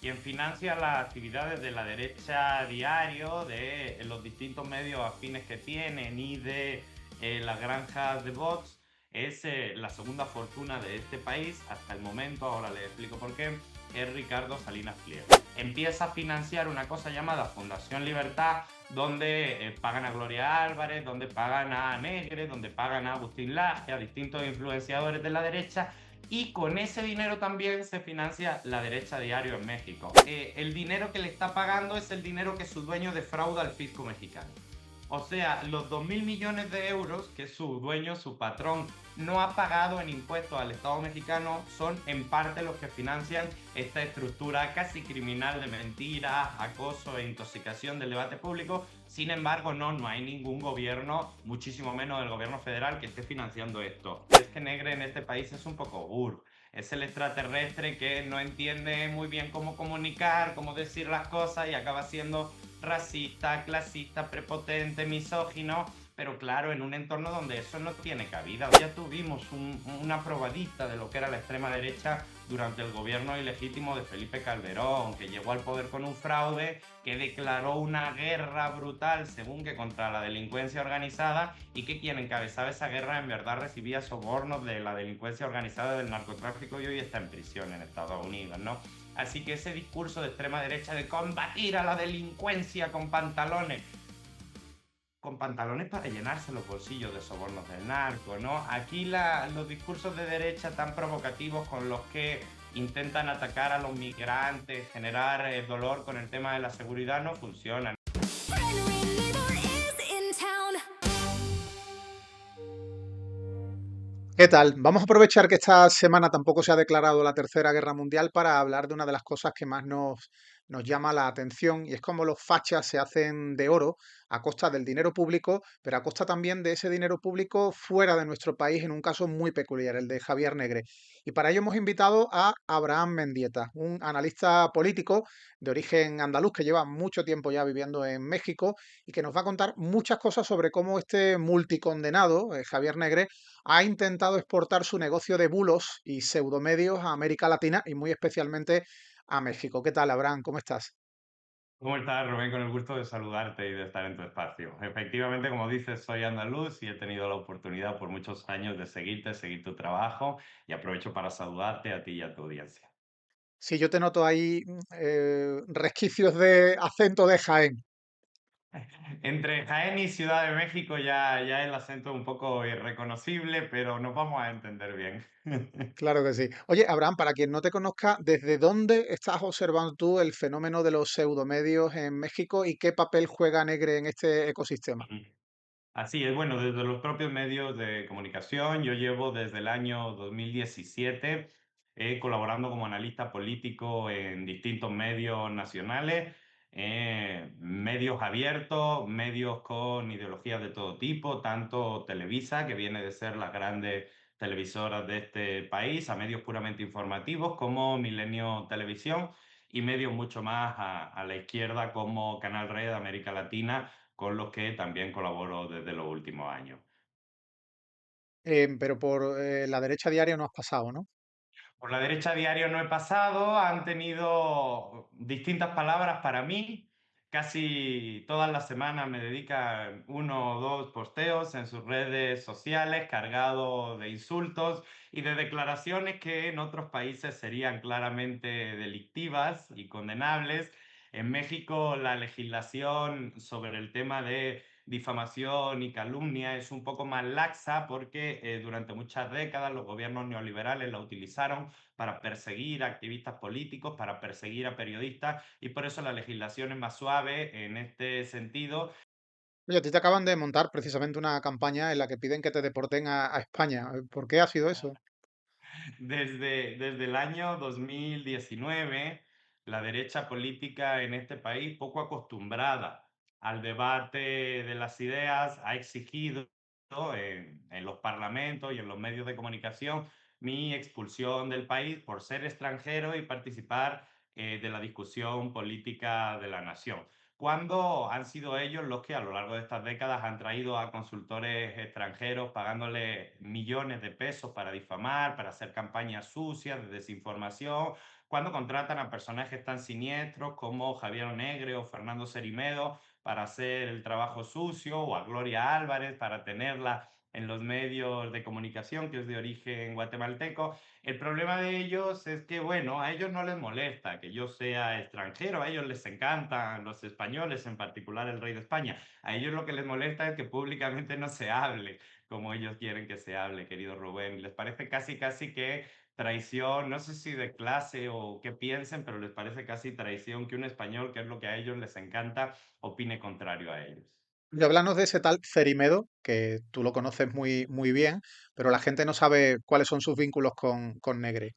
quien financia las actividades de la derecha a diario, de los distintos medios afines que tienen y de las granjas de bots, es la segunda fortuna de este país hasta el momento. Ahora les explico por qué. Es Ricardo Salinas Pliego. Empieza a financiar una cosa llamada Fundación Libertad, donde pagan a Gloria Álvarez, donde pagan a Negre, donde pagan a Agustín Laje, a distintos influenciadores de la derecha, y con ese dinero también se financia la derecha diario en México. El dinero que le está pagando es el dinero que su dueño defrauda al fisco mexicano. O sea, los 2.000 millones de euros que su dueño, su patrón, no ha pagado en impuestos al Estado mexicano son en parte los que financian esta estructura casi criminal de mentiras, acoso e intoxicación del debate público. Sin embargo, no hay ningún gobierno, muchísimo menos el gobierno federal, que esté financiando esto. Es que Negre en este país es un poco es el extraterrestre que no entiende muy bien cómo comunicar, cómo decir las cosas y acaba siendo racista, clasista, prepotente, misógino, pero claro, en un entorno donde eso no tiene cabida. Ya tuvimos una probadita de lo que era la extrema derecha durante el gobierno ilegítimo de Felipe Calderón, que llegó al poder con un fraude, que declaró una guerra brutal, según que contra la delincuencia organizada, y que quien encabezaba esa guerra en verdad recibía sobornos de la delincuencia organizada del narcotráfico y hoy está en prisión en Estados Unidos, ¿no? Así que ese discurso de extrema derecha de combatir a la delincuencia con pantalones para llenarse los bolsillos de sobornos del narco, ¿no? Aquí los discursos de derecha tan provocativos con los que intentan atacar a los migrantes, generar dolor con el tema de la seguridad no funcionan. ¿Qué tal? Vamos a aprovechar que esta semana tampoco se ha declarado la Tercera Guerra Mundial para hablar de una de las cosas que más nos llama la atención, y es cómo los fachas se hacen de oro a costa del dinero público, pero a costa también de ese dinero público fuera de nuestro país, en un caso muy peculiar, el de Javier Negre. Y para ello hemos invitado a Abraham Mendieta, un analista político de origen andaluz que lleva mucho tiempo ya viviendo en México y que nos va a contar muchas cosas sobre cómo este multicondenado, Javier Negre, ha intentado exportar su negocio de bulos y pseudomedios a América Latina y muy especialmente a México. ¿Qué tal, Abraham? ¿Cómo estás? ¿Cómo estás, Rubén? Con el gusto de saludarte y de estar en tu espacio. Efectivamente, como dices, soy andaluz y he tenido la oportunidad por muchos años de seguirte, seguir tu trabajo, y aprovecho para saludarte a ti y a tu audiencia. Sí, yo te noto ahí resquicios de acento de Jaén. Entre Jaén y Ciudad de México ya el acento es un poco irreconocible, pero nos vamos a entender bien. Claro que sí. Oye, Abraham, para quien no te conozca, ¿desde dónde estás observando tú el fenómeno de los pseudomedios en México y qué papel juega Negre en este ecosistema? Así es, bueno, desde los propios medios de comunicación, yo llevo desde el año 2017 colaborando como analista político en distintos medios nacionales, medios abiertos, medios con ideologías de todo tipo, tanto Televisa, que viene de ser las grandes televisoras de este país, a medios puramente informativos como Milenio Televisión, y medios mucho más a la izquierda como Canal Red de América Latina, con los que también colaboro desde los últimos años. Pero por la derecha diaria no has pasado, ¿no? Por la derecha diario no he pasado, han tenido distintas palabras para mí. Casi todas las semanas me dedican uno o dos posteos en sus redes sociales cargados de insultos y de declaraciones que en otros países serían claramente delictivas y condenables. En México la legislación sobre el tema de difamación y calumnia es un poco más laxa porque durante muchas décadas los gobiernos neoliberales la utilizaron para perseguir a activistas políticos, para perseguir a periodistas, y por eso la legislación es más suave en este sentido. Oye, a ti te acaban de montar precisamente una campaña en la que piden que te deporten a España. ¿Por qué ha sido eso? Desde el año 2019, la derecha política en este país, poco acostumbrada al debate de las ideas, ha exigido en los parlamentos y en los medios de comunicación mi expulsión del país por ser extranjero y participar de la discusión política de la nación. Cuando han sido ellos los que a lo largo de estas décadas han traído a consultores extranjeros pagándole millones de pesos para difamar, para hacer campañas sucias de desinformación, cuando contratan a personajes tan siniestros como Javier Negre o Fernando Serimedo para hacer el trabajo sucio, o a Gloria Álvarez para tenerla en los medios de comunicación, que es de origen guatemalteco. El problema de ellos es que, bueno, a ellos no les molesta que yo sea extranjero, a ellos les encantan los españoles, en particular el rey de España. A ellos lo que les molesta es que públicamente no se hable como ellos quieren que se hable, querido Rubén. Les parece casi, casi que traición, no sé si de clase o qué piensen, pero les parece casi traición que un español, que es lo que a ellos les encanta, opine contrario a ellos. Y háblanos de ese tal Cerimedo, que tú lo conoces muy, muy bien, pero la gente no sabe cuáles son sus vínculos con Negre.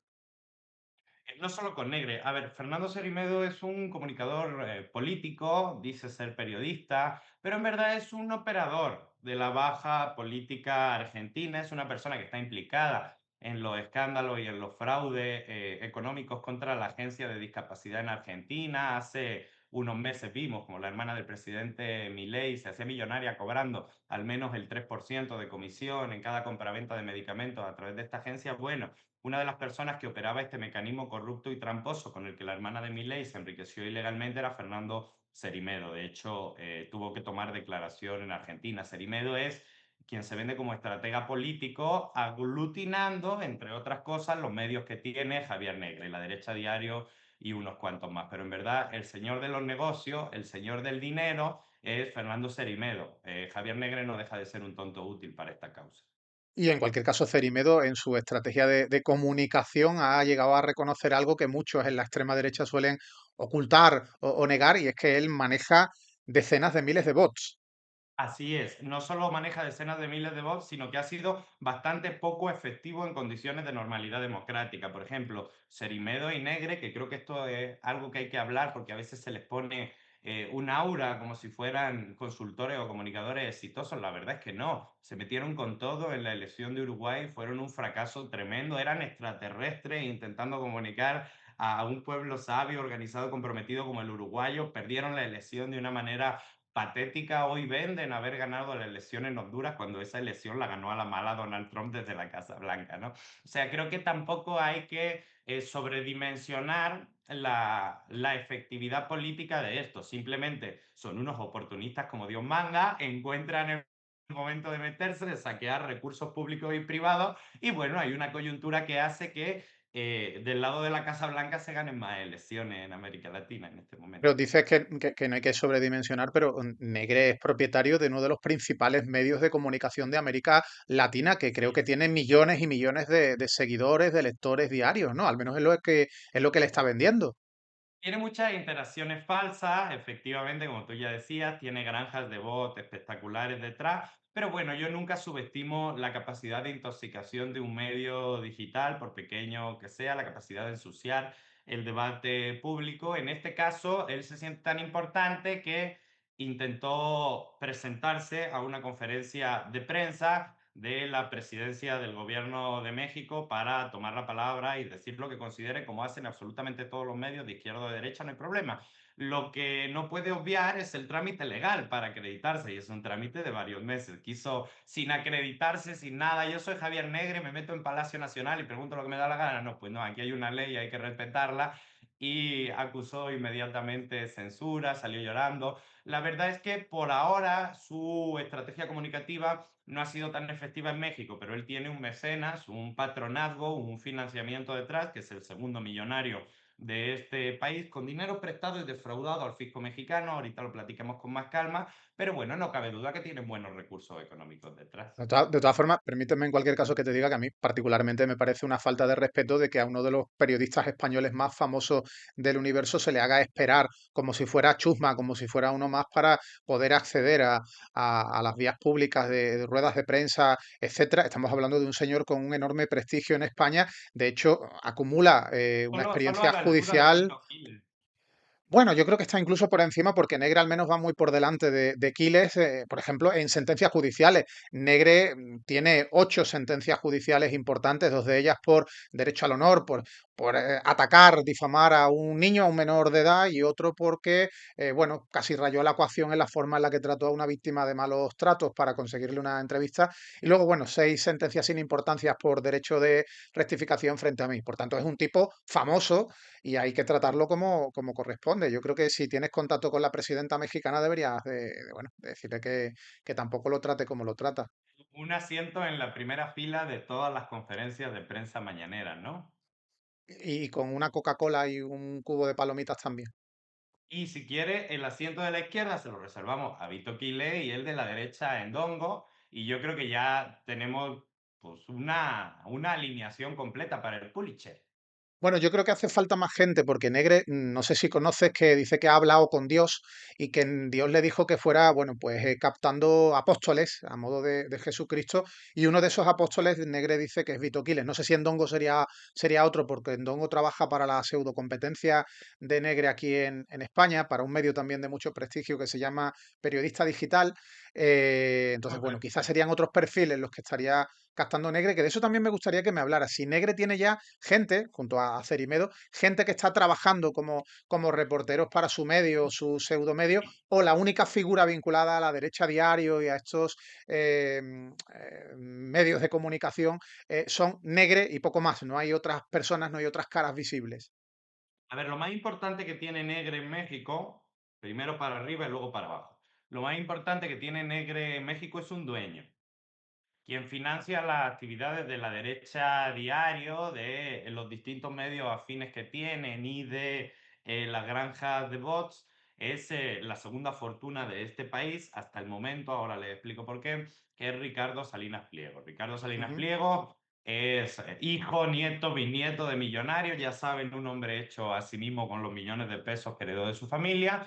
No solo con Negre. A ver, Fernando Serimedo es un comunicador político, dice ser periodista, pero en verdad es un operador de la baja política argentina. Es una persona que está implicada en los escándalos y en los fraudes económicos contra la Agencia de Discapacidad en Argentina. Hace unos meses vimos como la hermana del presidente Milei se hacía millonaria cobrando al menos el 3% de comisión en cada compraventa de medicamentos a través de esta agencia. Bueno, una de las personas que operaba este mecanismo corrupto y tramposo con el que la hermana de Milei se enriqueció ilegalmente era Fernando Serimedo. De hecho, tuvo que tomar declaración en Argentina. Serimedo es quien se vende como estratega político, aglutinando, entre otras cosas, los medios que tiene Javier Negre, La Derecha Diario y unos cuantos más. Pero en verdad, el señor de los negocios, el señor del dinero, es Fernando Serimedo. Javier Negre no deja de ser un tonto útil para esta causa. Y en cualquier caso, Cerimedo, en su estrategia de comunicación, ha llegado a reconocer algo que muchos en la extrema derecha suelen ocultar o negar, y es que él maneja decenas de miles de bots. Así es, no solo maneja decenas de miles de bots, sino que ha sido bastante poco efectivo en condiciones de normalidad democrática. Por ejemplo, Serimedo y Negre, que creo que esto es algo que hay que hablar porque a veces se les pone un aura como si fueran consultores o comunicadores exitosos. La verdad es que no, se metieron con todo en la elección de Uruguay, fueron un fracaso tremendo, eran extraterrestres intentando comunicar a un pueblo sabio, organizado, comprometido como el uruguayo, perdieron la elección de una manera patética. Hoy venden haber ganado la elección en Honduras cuando esa elección la ganó a la mala Donald Trump desde la Casa Blanca, ¿no? O sea, creo que tampoco hay que sobredimensionar la efectividad política de esto. Simplemente son unos oportunistas como Dios manda, encuentran el momento de meterse, de saquear recursos públicos y privados, y bueno, hay una coyuntura que hace que del lado de la Casa Blanca se ganen más elecciones en América Latina en este Pero momento. dices que no hay que sobredimensionar, pero Negre es propietario de uno de los principales medios de comunicación de América Latina, que creo que Sí. tiene millones y millones de seguidores, de lectores diarios, ¿no? Al menos es lo que le está vendiendo. Tiene muchas interacciones falsas, efectivamente, como tú ya decías, tiene granjas de bots espectaculares detrás, pero bueno, yo nunca subestimo la capacidad de intoxicación de un medio digital, por pequeño que sea, la capacidad de ensuciar el debate público. En este caso, él se siente tan importante que intentó presentarse a una conferencia de prensa de la presidencia del gobierno de México para tomar la palabra y decir lo que considere, como hacen absolutamente todos los medios de izquierda o de derecha, no hay problema. Lo que no puede obviar es el trámite legal para acreditarse, y es un trámite de varios meses. Quiso, sin acreditarse, sin nada, yo soy Javier Negre, me meto en Palacio Nacional y pregunto lo que me da la gana. No, pues no, aquí hay una ley, hay que respetarla, y acusó inmediatamente censura, salió llorando. La verdad es que por ahora su estrategia comunicativa no ha sido tan efectiva en México, pero él tiene un mecenas, un patronazgo, un financiamiento detrás, que es el segundo millonario de este país, con dinero prestado y defraudado al fisco mexicano. Ahorita lo platicamos con más calma, pero bueno, no cabe duda que tiene buenos recursos económicos detrás. De todas formas, permíteme en cualquier caso que te diga que a mí particularmente me parece una falta de respeto de que a uno de los periodistas españoles más famosos del universo se le haga esperar como si fuera chusma, como si fuera uno más para poder acceder a las vías públicas de ruedas de prensa, etcétera. Estamos hablando de un señor con un enorme prestigio en España. De hecho, acumula una Solo experiencia a la altura de judicial. Benito Gil. Bueno, yo creo que está incluso por encima porque Negre al menos va muy por delante de Quiles, por ejemplo, en sentencias judiciales. Negre tiene 8 sentencias judiciales importantes, 2 de ellas por derecho al honor, por atacar, difamar a un niño, a un menor de edad, y otro porque, bueno, casi rayó la ecuación en la forma en la que trató a una víctima de malos tratos para conseguirle una entrevista. Y luego, bueno, 6 sentencias sin importancias por derecho de rectificación frente a mí. Por tanto, es un tipo famoso y hay que tratarlo como corresponde. Yo creo que si tienes contacto con la presidenta mexicana deberías bueno, decirle que tampoco lo trate como lo trata. Un asiento en la primera fila de todas las conferencias de prensa mañaneras, ¿no? Y con una Coca-Cola y un cubo de palomitas también. Y si quiere, el asiento de la izquierda se lo reservamos a Vito Quile y el de la derecha a Ndongo. Y yo creo que ya tenemos pues, una alineación completa para el Pulitzer. Bueno, yo creo que hace falta más gente porque Negre, no sé si conoces, que dice que ha hablado con Dios y que Dios le dijo que fuera, bueno, pues captando apóstoles a modo de Jesucristo, y uno de esos apóstoles, Negre dice que es Vito Quiles. No sé si Ndongo sería otro, porque Ndongo trabaja para la pseudocompetencia de Negre aquí en España, para un medio también de mucho prestigio que se llama Periodista Digital. Entonces, bueno, quizás Correcto. serían otros perfiles los que estaría captando Negre, que de eso también me gustaría que me hablara. Si Negre tiene ya gente, junto a Cerimedo, gente que está trabajando como reporteros para su medio, su pseudomedio, o la única figura vinculada a la derecha diario y a estos medios de comunicación son Negre y poco más. No hay otras personas, no hay otras caras visibles. A ver, lo más importante que tiene Negre en México, primero para arriba y luego para abajo. Lo más importante que tiene Negre en México es un dueño, quien financia las actividades de la derecha diario, de los distintos medios afines que tienen y de las granjas de bots. Es la segunda fortuna de este país hasta el momento, ahora les explico por qué, que es Ricardo Salinas Pliego. Ricardo Salinas Ujú. Pliego es hijo, nieto, bisnieto de millonarios, ya saben, un hombre hecho a sí mismo con los millones de pesos que heredó de su familia.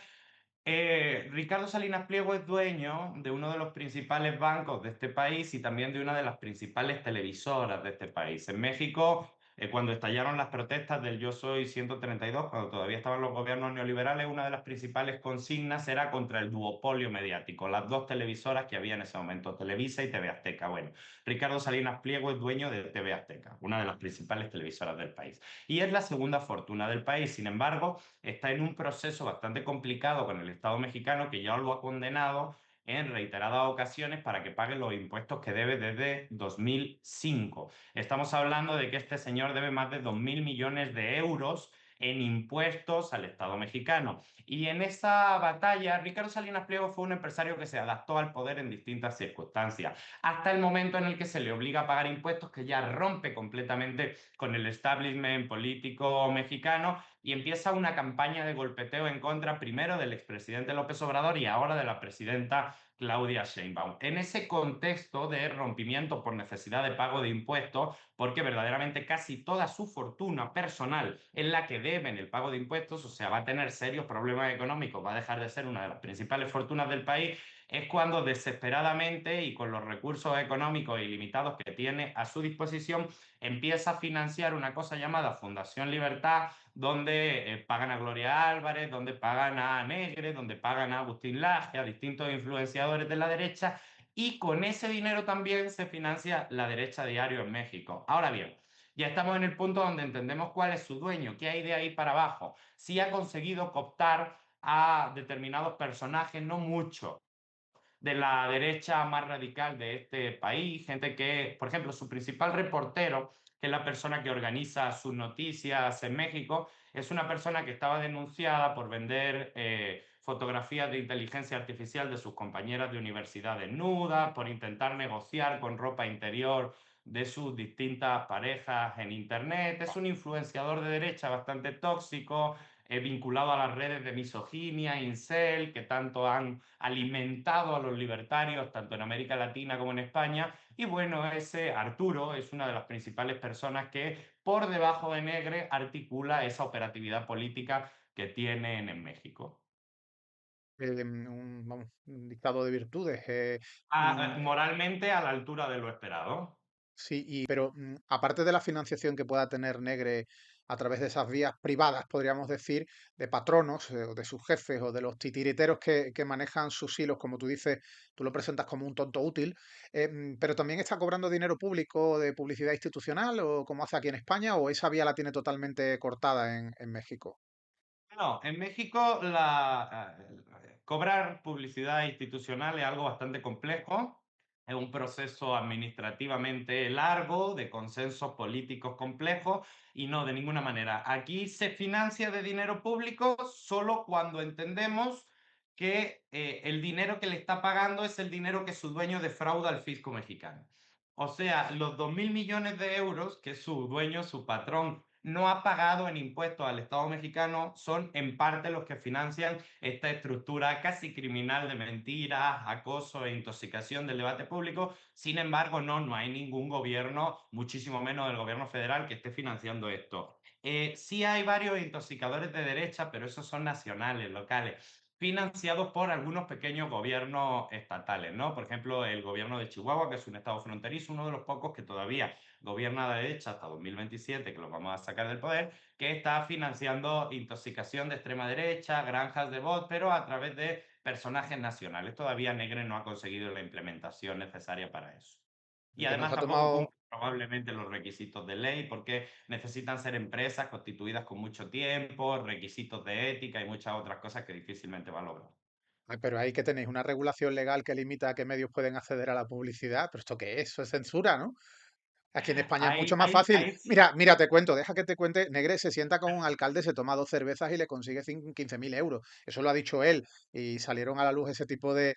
Ricardo Salinas Pliego es dueño de uno de los principales bancos de este país y también de una de las principales televisoras de este país. En México, cuando estallaron las protestas del Yo Soy 132, cuando todavía estaban los gobiernos neoliberales, una de las principales consignas era contra el duopolio mediático, las dos televisoras que había en ese momento, Televisa y TV Azteca. Bueno, Ricardo Salinas Pliego es dueño de TV Azteca, una de las principales televisoras del país. Y es la segunda fortuna del país. Sin embargo, está en un proceso bastante complicado con el Estado mexicano, que ya lo ha condenado en reiteradas ocasiones para que pague los impuestos que debe desde 2005. Estamos hablando de que este señor debe más de 2.000 millones de euros en impuestos al Estado mexicano. Y en esa batalla, Ricardo Salinas Pliego fue un empresario que se adaptó al poder en distintas circunstancias, hasta el momento en el que se le obliga a pagar impuestos, que ya rompe completamente con el establishment político mexicano y empieza una campaña de golpeteo en contra primero del expresidente López Obrador y ahora de la presidenta Claudia Sheinbaum. En ese contexto de rompimiento por necesidad de pago de impuestos, porque verdaderamente casi toda su fortuna personal es la que debe en el pago de impuestos, o sea, va a tener serios problemas económicos, va a dejar de ser una de las principales fortunas del país, es cuando desesperadamente y con los recursos económicos ilimitados que tiene a su disposición, empieza a financiar una cosa llamada Fundación Libertad, donde pagan a Gloria Álvarez, donde pagan a Negre, donde pagan a Agustín Laje, a distintos influenciadores de la derecha, y con ese dinero también se financia la derecha diario en México. Ahora bien, ya estamos en el punto donde entendemos cuál es su dueño, qué hay de ahí para abajo. Si ha conseguido cooptar a determinados personajes, no mucho, de la derecha más radical de este país, gente que, por ejemplo, su principal reportero, que es la persona que organiza sus noticias en México, es una persona que estaba denunciada por vender fotografías de inteligencia artificial de sus compañeras de universidad desnudas, por intentar negociar con ropa interior de sus distintas parejas en Internet. Es un influenciador de derecha bastante tóxico, vinculado a las redes de misoginia, incel, que tanto han alimentado a los libertarios, tanto en América Latina como en España. Y bueno, ese Arturo es una de las principales personas que por debajo de Negre articula esa operatividad política que tienen en México. Vamos, un dictado de virtudes. Mm, Moralmente a la altura de lo esperado. Sí, pero aparte de la financiación que pueda tener Negre a través de esas vías privadas, podríamos decir, de patronos o de sus jefes o de los titiriteros que manejan sus hilos, como tú dices, tú lo presentas como un tonto útil, pero también está cobrando dinero público de publicidad institucional o como hace aquí en España, o esa vía la tiene totalmente cortada en México. No, en México cobrar publicidad institucional es algo bastante complejo. Es un proceso administrativamente largo, de consensos políticos complejos y no de ninguna manera. Aquí se financia de dinero público solo cuando entendemos que el dinero que le está pagando es el dinero que su dueño defrauda al fisco mexicano. O sea, los 2.000 millones de euros que su dueño, su patrón, no ha pagado en impuestos al Estado mexicano son en parte los que financian esta estructura casi criminal de mentiras, acoso e intoxicación del debate público. Sin embargo, no hay ningún gobierno, muchísimo menos el gobierno federal, que esté financiando esto. Sí hay varios intoxicadores de derecha, pero esos son nacionales, locales, financiados por algunos pequeños gobiernos estatales, ¿no? Por ejemplo, el gobierno de Chihuahua, que es un estado fronterizo, uno de los pocos que todavía gobierna la derecha hasta 2027, que lo vamos a sacar del poder, que está financiando intoxicación de extrema derecha, granjas de bots, pero a través de personajes nacionales. Todavía Negre no ha conseguido la implementación necesaria para eso. Y Y que no además se ha tampoco tomado. cumple probablemente los requisitos de ley porque necesitan ser empresas constituidas con mucho tiempo, requisitos de ética y muchas otras cosas que difícilmente va a lograr. Ay, pero ahí que tenéis una regulación legal que limita a qué medios pueden acceder a la publicidad. ¿Pero esto qué es? Eso es censura, ¿no? Aquí en España es Hay, mucho más hay, fácil. hay Mira, mira, te cuento, deja que te cuente. Negre se sienta con un alcalde, se toma 2 cervezas y le consigue 15.000 euros. Eso lo ha dicho él. Y salieron a la luz ese tipo de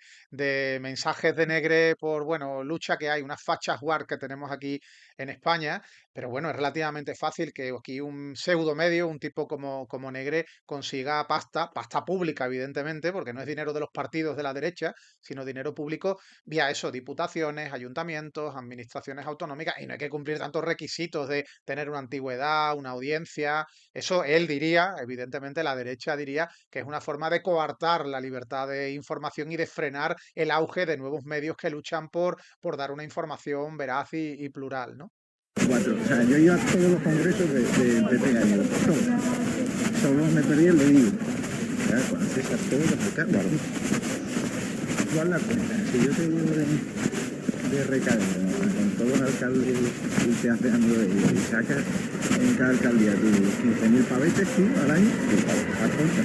mensajes de Negre por, bueno, lucha que hay, unas fachas war que tenemos aquí en España. Pero bueno, es relativamente fácil que aquí un pseudo medio, un tipo como Negre, consiga pasta pública, evidentemente, porque no es dinero de los partidos de la derecha, sino dinero público vía eso, diputaciones, ayuntamientos, administraciones autonómicas, y no hay que cumplir tantos requisitos de tener una antigüedad, una audiencia. Eso él diría, evidentemente la derecha diría que es una forma de coartar la libertad de información y de frenar el auge de nuevos medios que luchan por dar una información veraz y plural, ¿no? Cuatro. O sea, yo iba a todos los congresos del PP allí, todos. Solo me perdí el de Vigo. Claro, con César todos los alcaldes. Tú haz la cuenta. Si yo te digo de recadero, ¿no? Con todos los alcaldes y te haces amigo de ellos y sacas en cada alcaldía tus 15.000 pavetes tú al año, pues haz cuenta.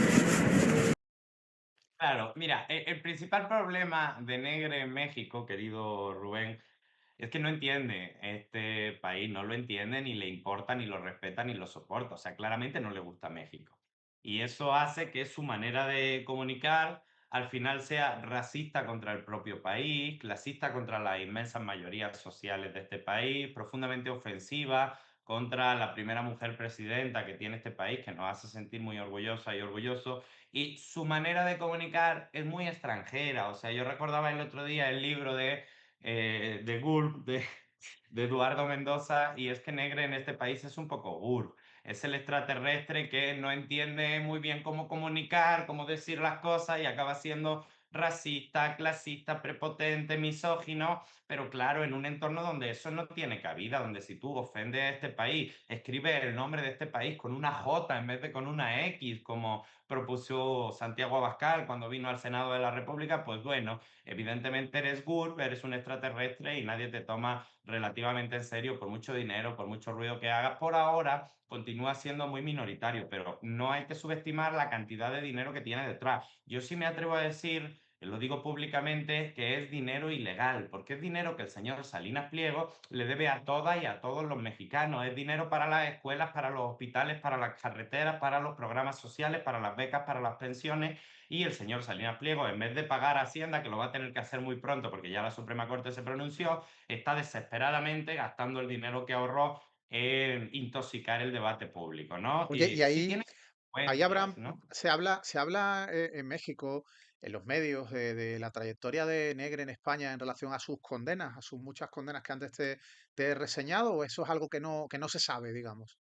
Claro, mira, el principal problema de Negre en México, querido Rubén, es que no entiende este país, no lo entiende, ni le importa, ni lo respeta, ni lo soporta. O sea, claramente no le gusta México. Y eso hace que su manera de comunicar al final sea racista contra el propio país, clasista contra las inmensas mayorías sociales de este país, profundamente ofensiva contra la primera mujer presidenta que tiene este país, que nos hace sentir muy orgullosa y orgullosos. Y su manera de comunicar es muy extranjera. O sea, yo recordaba el otro día el libro de Gulp, de Eduardo Mendoza, y es que Negre en este país es un poco Gulp. Es el extraterrestre que no entiende muy bien cómo comunicar, cómo decir las cosas y acaba siendo racista, clasista, prepotente, misógino, pero claro, en un entorno donde eso no tiene cabida, donde si tú ofendes a este país, escribes el nombre de este país con una J en vez de con una X, como propuso Santiago Abascal cuando vino al Senado de la República, pues bueno, evidentemente eres GURB, eres un extraterrestre y nadie te toma relativamente en serio por mucho dinero, por mucho ruido que hagas. Por ahora continúa siendo muy minoritario, pero no hay que subestimar la cantidad de dinero que tiene detrás. Yo sí me atrevo a decir, lo digo públicamente, que es dinero ilegal, porque es dinero que el señor Salinas Pliego le debe a todas y a todos los mexicanos. Es dinero para las escuelas, para los hospitales, para las carreteras, para los programas sociales, para las becas, para las pensiones. Y el señor Salinas Pliego, en vez de pagar a Hacienda, que lo va a tener que hacer muy pronto porque ya la Suprema Corte se pronunció, está desesperadamente gastando el dinero que ahorró en intoxicar el debate público, ¿no? Oye, y Y sí ahí, tiene ahí consecuencias, habrá, ¿no? se habla en México, en los medios, de la trayectoria de Negre en España en relación a sus condenas, a sus muchas condenas que antes te he reseñado, o eso es algo que no se sabe, digamos.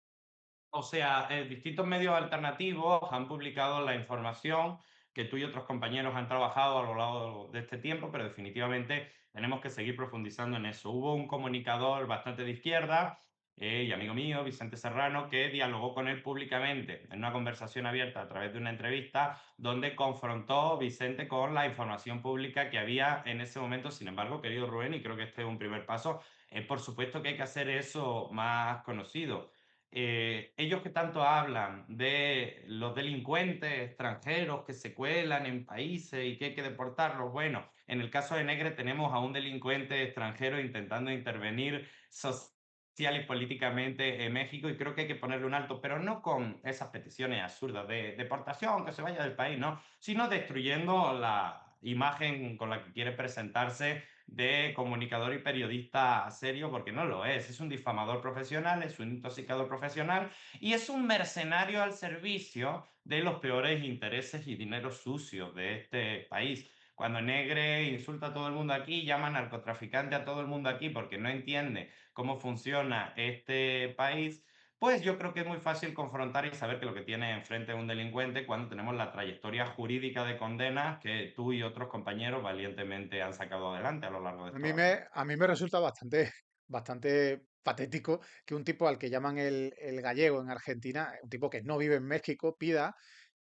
O sea, distintos medios alternativos han publicado la información que tú y otros compañeros han trabajado a lo largo de este tiempo, pero definitivamente tenemos que seguir profundizando en eso. Hubo un comunicador bastante de izquierda y amigo mío, Vicente Serrano, que dialogó con él públicamente en una conversación abierta a través de una entrevista donde confrontó Vicente con la información pública que había en ese momento. Sin embargo, querido Rubén, y creo que este es un primer paso, por supuesto que hay que hacer eso más conocido. Ellos que tanto hablan de los delincuentes extranjeros que se cuelan en países y que hay que deportarlos, bueno, en el caso de Negre tenemos a un delincuente extranjero intentando intervenir social y políticamente en México y creo que hay que ponerle un alto, pero no con esas peticiones absurdas de deportación, que se vaya del país, ¿no? Sino destruyendo la imagen con la que quiere presentarse de comunicador y periodista serio, porque no lo es un difamador profesional, es un intoxicador profesional y es un mercenario al servicio de los peores intereses y dineros sucios de este país. Cuando Negre insulta a todo el mundo aquí, llama narcotraficante a todo el mundo aquí porque no entiende cómo funciona este país, pues yo creo que es muy fácil confrontar y saber que lo que tiene enfrente es un delincuente cuando tenemos la trayectoria jurídica de condenas que tú y otros compañeros valientemente han sacado adelante a lo largo de A estos mí años. a mí me resulta bastante patético que un tipo al que llaman el gallego en Argentina, un tipo que no vive en México, pida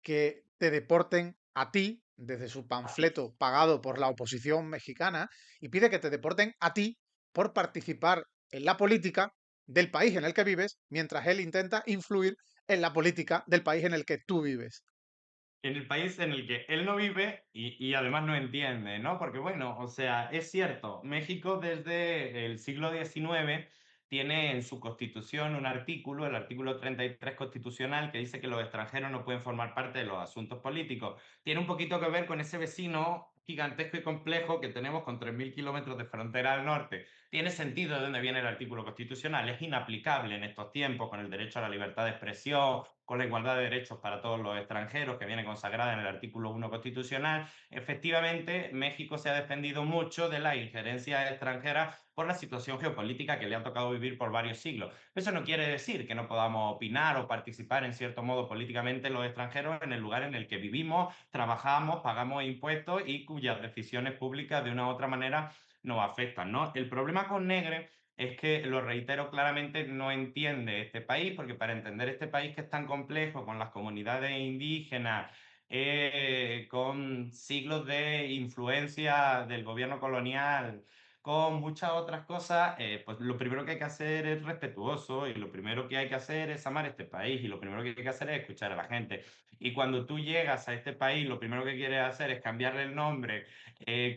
que te deporten a ti desde su panfleto pagado por la oposición mexicana y pide que te deporten a ti por participar en la política del país en el que vives, mientras él intenta influir en la política del país en el que tú vives. En el país en el que él no vive y además no entiende, ¿no? Porque bueno, o sea, es cierto, México desde el siglo XIX tiene en su constitución un artículo, el artículo 33 constitucional, que dice que los extranjeros no pueden formar parte de los asuntos políticos. Tiene un poquito que ver con ese vecino gigantesco y complejo que tenemos con 3.000 kilómetros de frontera al norte. Tiene sentido de dónde viene el artículo constitucional, es inaplicable en estos tiempos con el derecho a la libertad de expresión, con la igualdad de derechos para todos los extranjeros que viene consagrada en el artículo 1 constitucional. Efectivamente, México se ha defendido mucho de la injerencia extranjera por la situación geopolítica que le ha tocado vivir por varios siglos. Eso no quiere decir que no podamos opinar o participar en cierto modo políticamente los extranjeros en el lugar en el que vivimos, trabajamos, pagamos impuestos y cuyas decisiones públicas de una u otra manera nos afectan, ¿no? El problema con Negre es que, lo reitero claramente, no entiende este país, porque para entender este país que es tan complejo, con las comunidades indígenas, con siglos de influencia del gobierno colonial, con muchas otras cosas, pues lo primero que hay que hacer es respetuoso y lo primero que hay que hacer es amar este país y lo primero que hay que hacer es escuchar a la gente. Y cuando tú llegas a este país, lo primero que quieres hacer es cambiarle el nombre,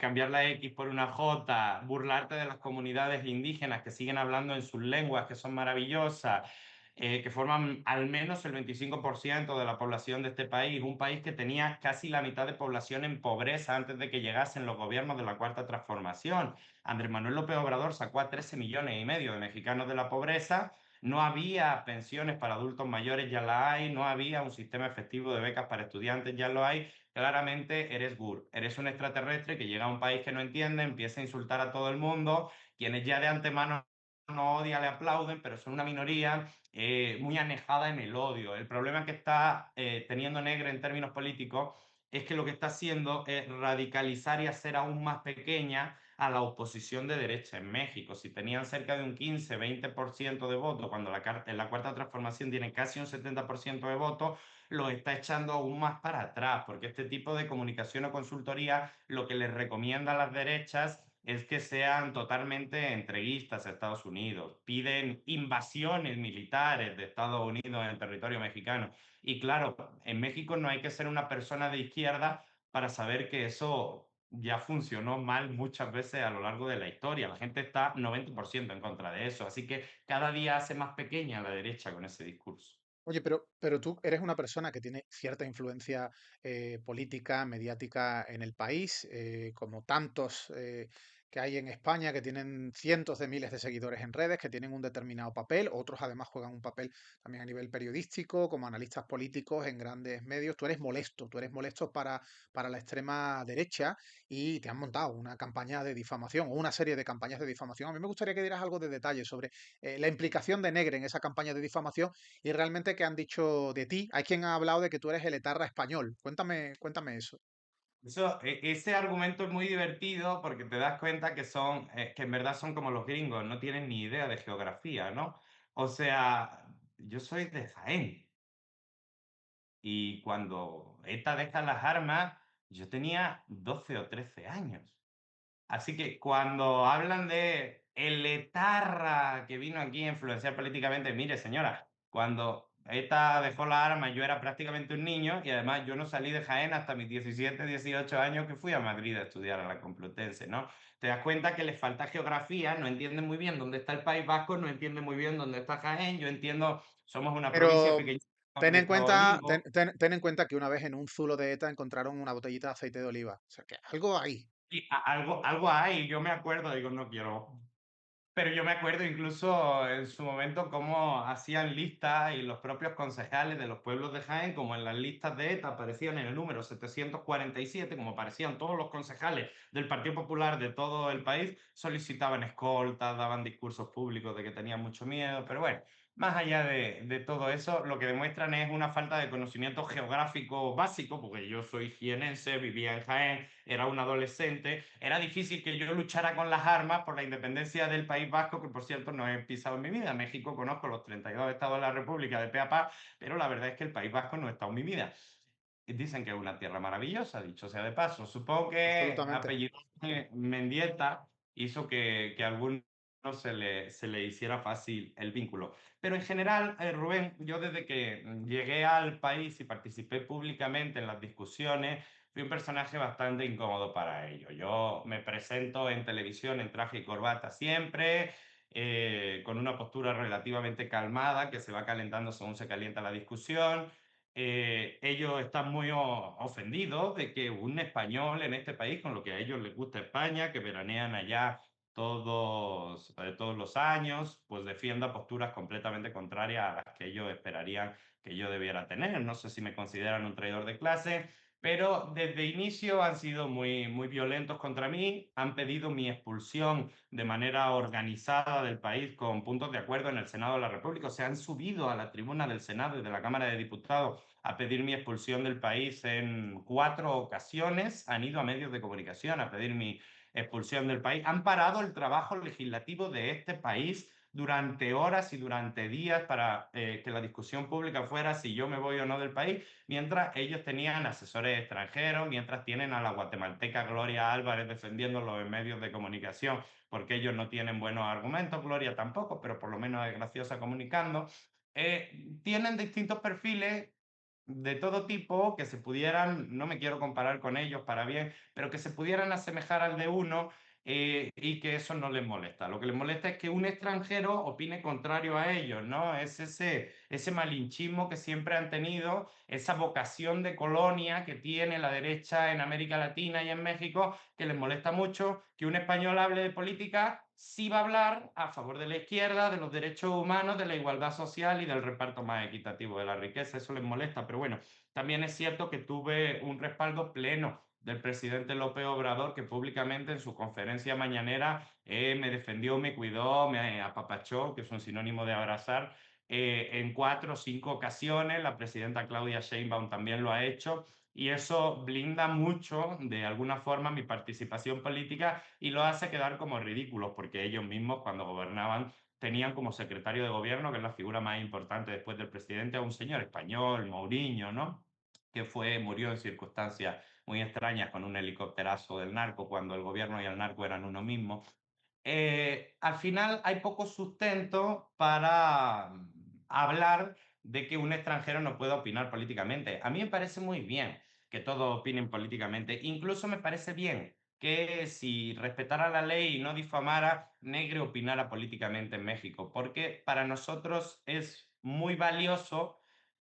cambiar la X por una J, burlarte de las comunidades indígenas que siguen hablando en sus lenguas, que son maravillosas, que forman al menos el 25% de la población de este país, un país que tenía casi la mitad de población en pobreza antes de que llegasen los gobiernos de la Cuarta Transformación. Andrés Manuel López Obrador sacó a 13,5 millones de mexicanos de la pobreza. No había pensiones para adultos mayores, ya la hay. No había un sistema efectivo de becas para estudiantes, ya lo hay. Claramente eres Gur, eres un extraterrestre que llega a un país que no entiende, empieza a insultar a todo el mundo, quienes ya de antemano no odian, le aplauden, pero son una minoría muy anejada en el odio. El problema que está teniendo Negre en términos políticos es que lo que está haciendo es radicalizar y hacer aún más pequeña a la oposición de derecha en México. Si tenían cerca de un 15-20% de votos, cuando en la Cuarta Transformación tiene casi un 70% de votos, lo está echando aún más para atrás, porque este tipo de comunicación o consultoría lo que les recomienda a las derechas es que sean totalmente entreguistas a Estados Unidos, piden invasiones militares de Estados Unidos en el territorio mexicano. Y claro, en México no hay que ser una persona de izquierda para saber que eso ya funcionó mal muchas veces a lo largo de la historia. La gente está 90% en contra de eso, así que cada día hace más pequeña la derecha con ese discurso. Oye, pero tú eres una persona que tiene cierta influencia política, mediática en el país, como tantos que hay en España, que tienen cientos de miles de seguidores en redes, que tienen un determinado papel, otros además juegan un papel también a nivel periodístico, como analistas políticos en grandes medios. Tú eres molesto para la extrema derecha y te han montado una campaña de difamación o una serie de campañas de difamación. A mí me gustaría que dieras algo de detalle sobre la implicación de Negre en esa campaña de difamación y realmente qué han dicho de ti. Hay quien ha hablado de que tú eres el etarra español. Cuéntame eso. Ese argumento es muy divertido porque te das cuenta que son, que en verdad son como los gringos, no tienen ni idea de geografía, ¿no? O sea, yo soy de Jaén y cuando ETA deja las armas, yo tenía 12 o 13 años. Así que cuando hablan de el etarra que vino aquí a influenciar políticamente, mire señora, cuando ETA dejó la arma yo era prácticamente un niño y además yo no salí de Jaén hasta mis 17, 18 años que fui a Madrid a estudiar a la Complutense, ¿no? Te das cuenta que les falta geografía, no entienden muy bien dónde está el País Vasco, no entienden muy bien dónde está Jaén, yo entiendo, somos una provincia Pero pequeña ten de en Estado cuenta, Olivo, ten en cuenta que una vez en un zulo de ETA encontraron una botellita de aceite de oliva. O sea que algo ahí. y algo hay, yo me acuerdo, digo, no quiero. Pero yo me acuerdo incluso en su momento cómo hacían listas y los propios concejales de los pueblos de Jaén, como en las listas de ETA aparecían en el número 747, como aparecían todos los concejales del Partido Popular de todo el país, solicitaban escoltas, daban discursos públicos de que tenían mucho miedo, pero bueno, más allá de todo eso, lo que demuestran es una falta de conocimiento geográfico básico, porque yo soy jienense, vivía en Jaén, era un adolescente, era difícil que yo luchara con las armas por la independencia del País Vasco, que por cierto no he pisado en mi vida. México conozco los 32 estados de la República de pe a pa, pero la verdad es que el País Vasco no ha estado en mi vida. Dicen que es una tierra maravillosa, dicho sea de paso. Supongo que Absolutamente. apellido Mendieta hizo que a algunos se le hiciera fácil el vínculo. Pero en general, Rubén, yo desde que llegué al país y participé públicamente en las discusiones, fui un personaje bastante incómodo para ello. Yo me presento en televisión en traje y corbata siempre, con una postura relativamente calmada que se va calentando según se calienta la discusión. Ellos están muy ofendidos de que un español en este país, con lo que a ellos les gusta España, que veranean allá todos los años, pues defienda posturas completamente contrarias a las que ellos esperarían que yo debiera tener. No sé si me consideran un traidor de clase, pero desde inicio han sido muy violentos contra mí, han pedido mi expulsión de manera organizada del país con puntos de acuerdo en el Senado de la República, o sea, han subido a la tribuna del Senado y de la Cámara de Diputados a pedir mi expulsión del país en 4 ocasiones, han ido a medios de comunicación a pedir mi expulsión del país, han parado el trabajo legislativo de este país durante horas y durante días para que la discusión pública fuera si yo me voy o no del país, mientras ellos tenían asesores extranjeros, mientras tienen a la guatemalteca Gloria Álvarez defendiéndolo en medios de comunicación, porque ellos no tienen buenos argumentos, Gloria tampoco, pero por lo menos es graciosa comunicando. Tienen distintos perfiles de todo tipo que se pudieran, no me quiero comparar con ellos para bien, pero que se pudieran asemejar al de uno y que eso no les molesta. Lo que les molesta es que un extranjero opine contrario a ellos, ¿no? Es ese malinchismo que siempre han tenido, esa vocación de colonia que tiene la derecha en América Latina y en México, que les molesta mucho que un español hable de política, sí va a hablar a favor de la izquierda, de los derechos humanos, de la igualdad social y del reparto más equitativo de la riqueza. Eso les molesta, pero bueno, también es cierto que tuve un respaldo pleno del presidente López Obrador, que públicamente en su conferencia mañanera me defendió, me cuidó, me apapachó, que es un sinónimo de abrazar, en 4 o 5 ocasiones. La presidenta Claudia Sheinbaum también lo ha hecho. Y eso blinda mucho, de alguna forma, mi participación política y lo hace quedar como ridículos, porque ellos mismos, cuando gobernaban, tenían como secretario de gobierno, que es la figura más importante después del presidente, a un señor español, Mourinho, ¿no? Que murió en circunstancias muy extrañas con un helicópterazo del narco, cuando el gobierno y el narco eran uno mismo. Al final hay poco sustento para hablar de que un extranjero no pueda opinar políticamente. A mí me parece muy bien que todos opinen políticamente. Incluso me parece bien que si respetara la ley y no difamara, Negre opinara políticamente en México, porque para nosotros es muy valioso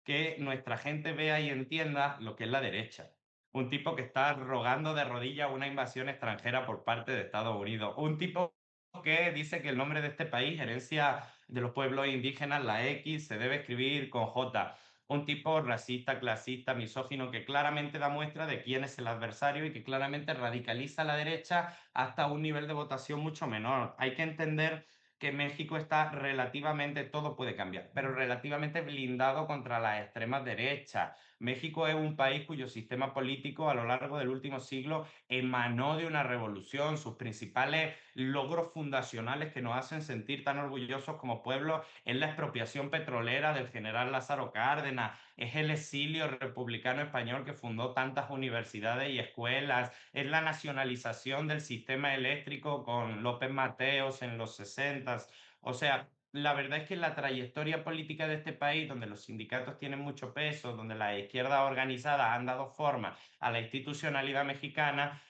que nuestra gente vea y entienda lo que es la derecha. Un tipo que está rogando de rodillas una invasión extranjera por parte de Estados Unidos. Un tipo que dice que el nombre de este país, herencia de los pueblos indígenas, la X, se debe escribir con J. Un tipo racista, clasista, misógino, que claramente da muestra de quién es el adversario y que claramente radicaliza a la derecha hasta un nivel de votación mucho menor. Hay que entender que México está relativamente, todo puede cambiar, pero relativamente blindado contra la extrema derecha. México es un país cuyo sistema político a lo largo del último siglo emanó de una revolución. Sus principales logros fundacionales que nos hacen sentir tan orgullosos como pueblo es la expropiación petrolera del general Lázaro Cárdenas, es el exilio republicano español que fundó tantas universidades y escuelas, es la nacionalización del sistema eléctrico con López Mateos en los 60. O sea, la verdad es que la trayectoria política de este país, donde los sindicatos tienen mucho peso, donde las izquierdas organizadas han dado forma a la institucionalidad mexicana,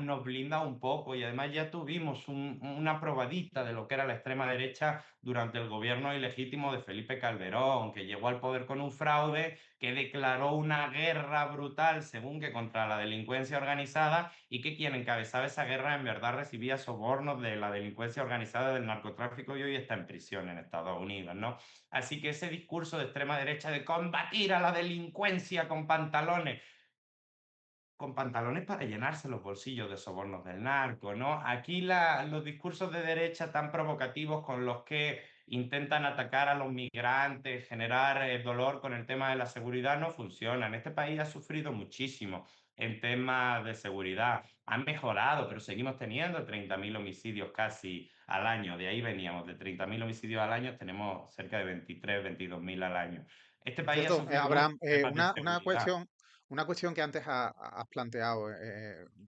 nos blinda un poco. Y además ya tuvimos una probadita de lo que era la extrema derecha durante el gobierno ilegítimo de Felipe Calderón, que llegó al poder con un fraude, que declaró una guerra brutal, según que contra la delincuencia organizada, y que quien encabezaba esa guerra en verdad recibía sobornos de la delincuencia organizada del narcotráfico y hoy está en prisión en Estados Unidos, ¿no? Así que ese discurso de extrema derecha de combatir a la delincuencia con pantalones para llenarse los bolsillos de sobornos del narco, ¿no? Aquí los discursos de derecha tan provocativos con los que intentan atacar a los migrantes, generar dolor con el tema de la seguridad no funcionan. Este país ha sufrido muchísimo en temas de seguridad. Han mejorado, pero seguimos teniendo 30.000 homicidios casi al año. De ahí veníamos, de 30.000 homicidios al año tenemos cerca de 23, 22.000 al año. Este Por país ha cierto, sufrido mucho Abraham, temas de seguridad. una cuestión que antes has planteado,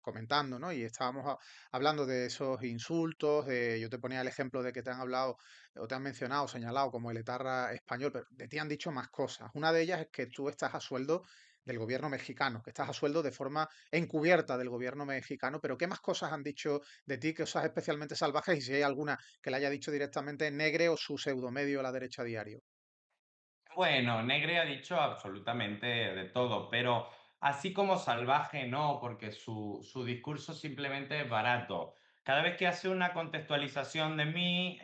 comentando, ¿no? Y estábamos hablando de esos insultos, yo te ponía el ejemplo de que te han hablado o te han mencionado, señalado como el etarra español, pero de ti han dicho más cosas. Una de ellas es que tú estás a sueldo del gobierno mexicano, que estás a sueldo de forma encubierta del gobierno mexicano, pero ¿qué más cosas han dicho de ti, cosas especialmente salvajes? Y si hay alguna que le haya dicho directamente Negre o su pseudomedio La Derecha Diario. Bueno, Negre ha dicho absolutamente de todo, pero así como salvaje no, porque su discurso simplemente es barato. Cada vez que hace una contextualización de mí,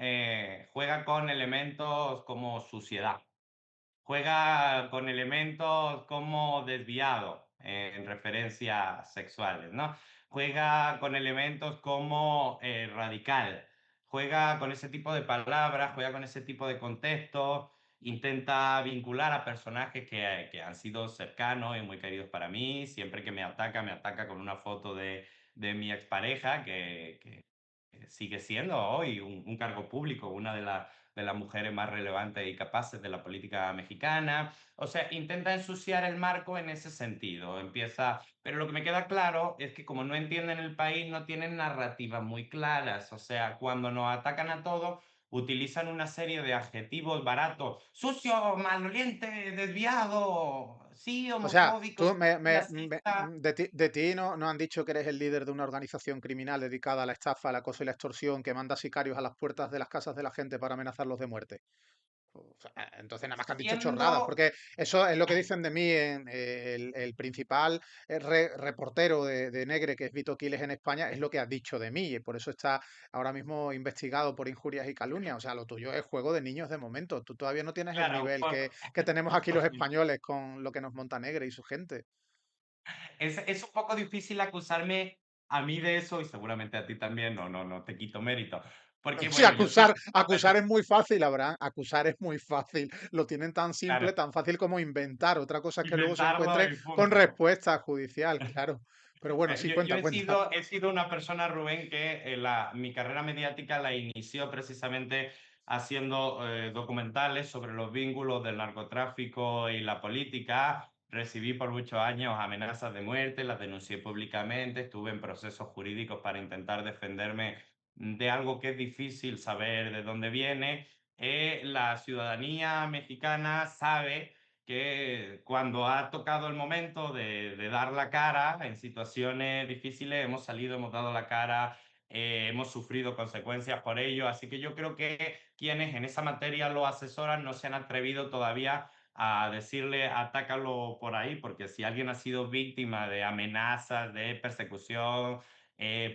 juega con elementos como suciedad, juega con elementos como desviado en referencias sexuales, ¿no? Juega con elementos como radical, juega con ese tipo de palabras, juega con ese tipo de contextos, intenta vincular a personajes que han sido cercanos y muy queridos para mí. Siempre que me ataca con una foto de mi expareja, que sigue siendo hoy un cargo público, una de las mujeres más relevantes y capaces de la política mexicana. O sea, intenta ensuciar el marco en ese sentido. Empieza, pero lo que me queda claro es que como no entienden el país, no tienen narrativas muy claras. O sea, cuando nos atacan a todos, utilizan una serie de adjetivos baratos: sucio, maloliente, desviado, sí, O sea, homofóbico, sí, clasista. de ti no han dicho que eres el líder de una organización criminal dedicada a la estafa, el acoso y la extorsión, que manda sicarios a las puertas de las casas de la gente para amenazarlos de muerte. O sea, entonces nada más que han dicho chorradas, Siendo porque eso es lo que dicen de mí el principal reportero de Negre, que es Vito Quiles en España, es lo que ha dicho de mí, y por eso está ahora mismo investigado por injurias y calumnias. O sea, lo tuyo es juego de niños de momento. Tú todavía no tienes el claro, nivel que tenemos aquí los españoles con lo que nos monta Negre y su gente. es un poco difícil acusarme a mí de eso y seguramente a ti también, no te quito mérito. Porque Sí, bueno, yo soy acusar es muy fácil, Abraham. Acusar es muy fácil. Lo tienen tan simple, claro, tan fácil como inventar. Otra cosa es que luego se inventarlo encuentre y con punto. respuesta judicial, claro. Pero bueno, sí, Yo cuenta, cuenta. he sido una persona, Rubén, que mi carrera mediática la inició precisamente haciendo documentales sobre los vínculos del narcotráfico y la política. Recibí por muchos años amenazas de muerte, las denuncié públicamente, estuve en procesos jurídicos para intentar defenderme de algo que es difícil saber de dónde viene. La ciudadanía mexicana sabe que cuando ha tocado el momento de dar la cara en situaciones difíciles, hemos salido, hemos dado la cara, hemos sufrido consecuencias por ello. Así que yo creo que quienes en esa materia lo asesoran no se han atrevido todavía a decirle atácalo por ahí, porque si alguien ha sido víctima de amenazas, de persecución,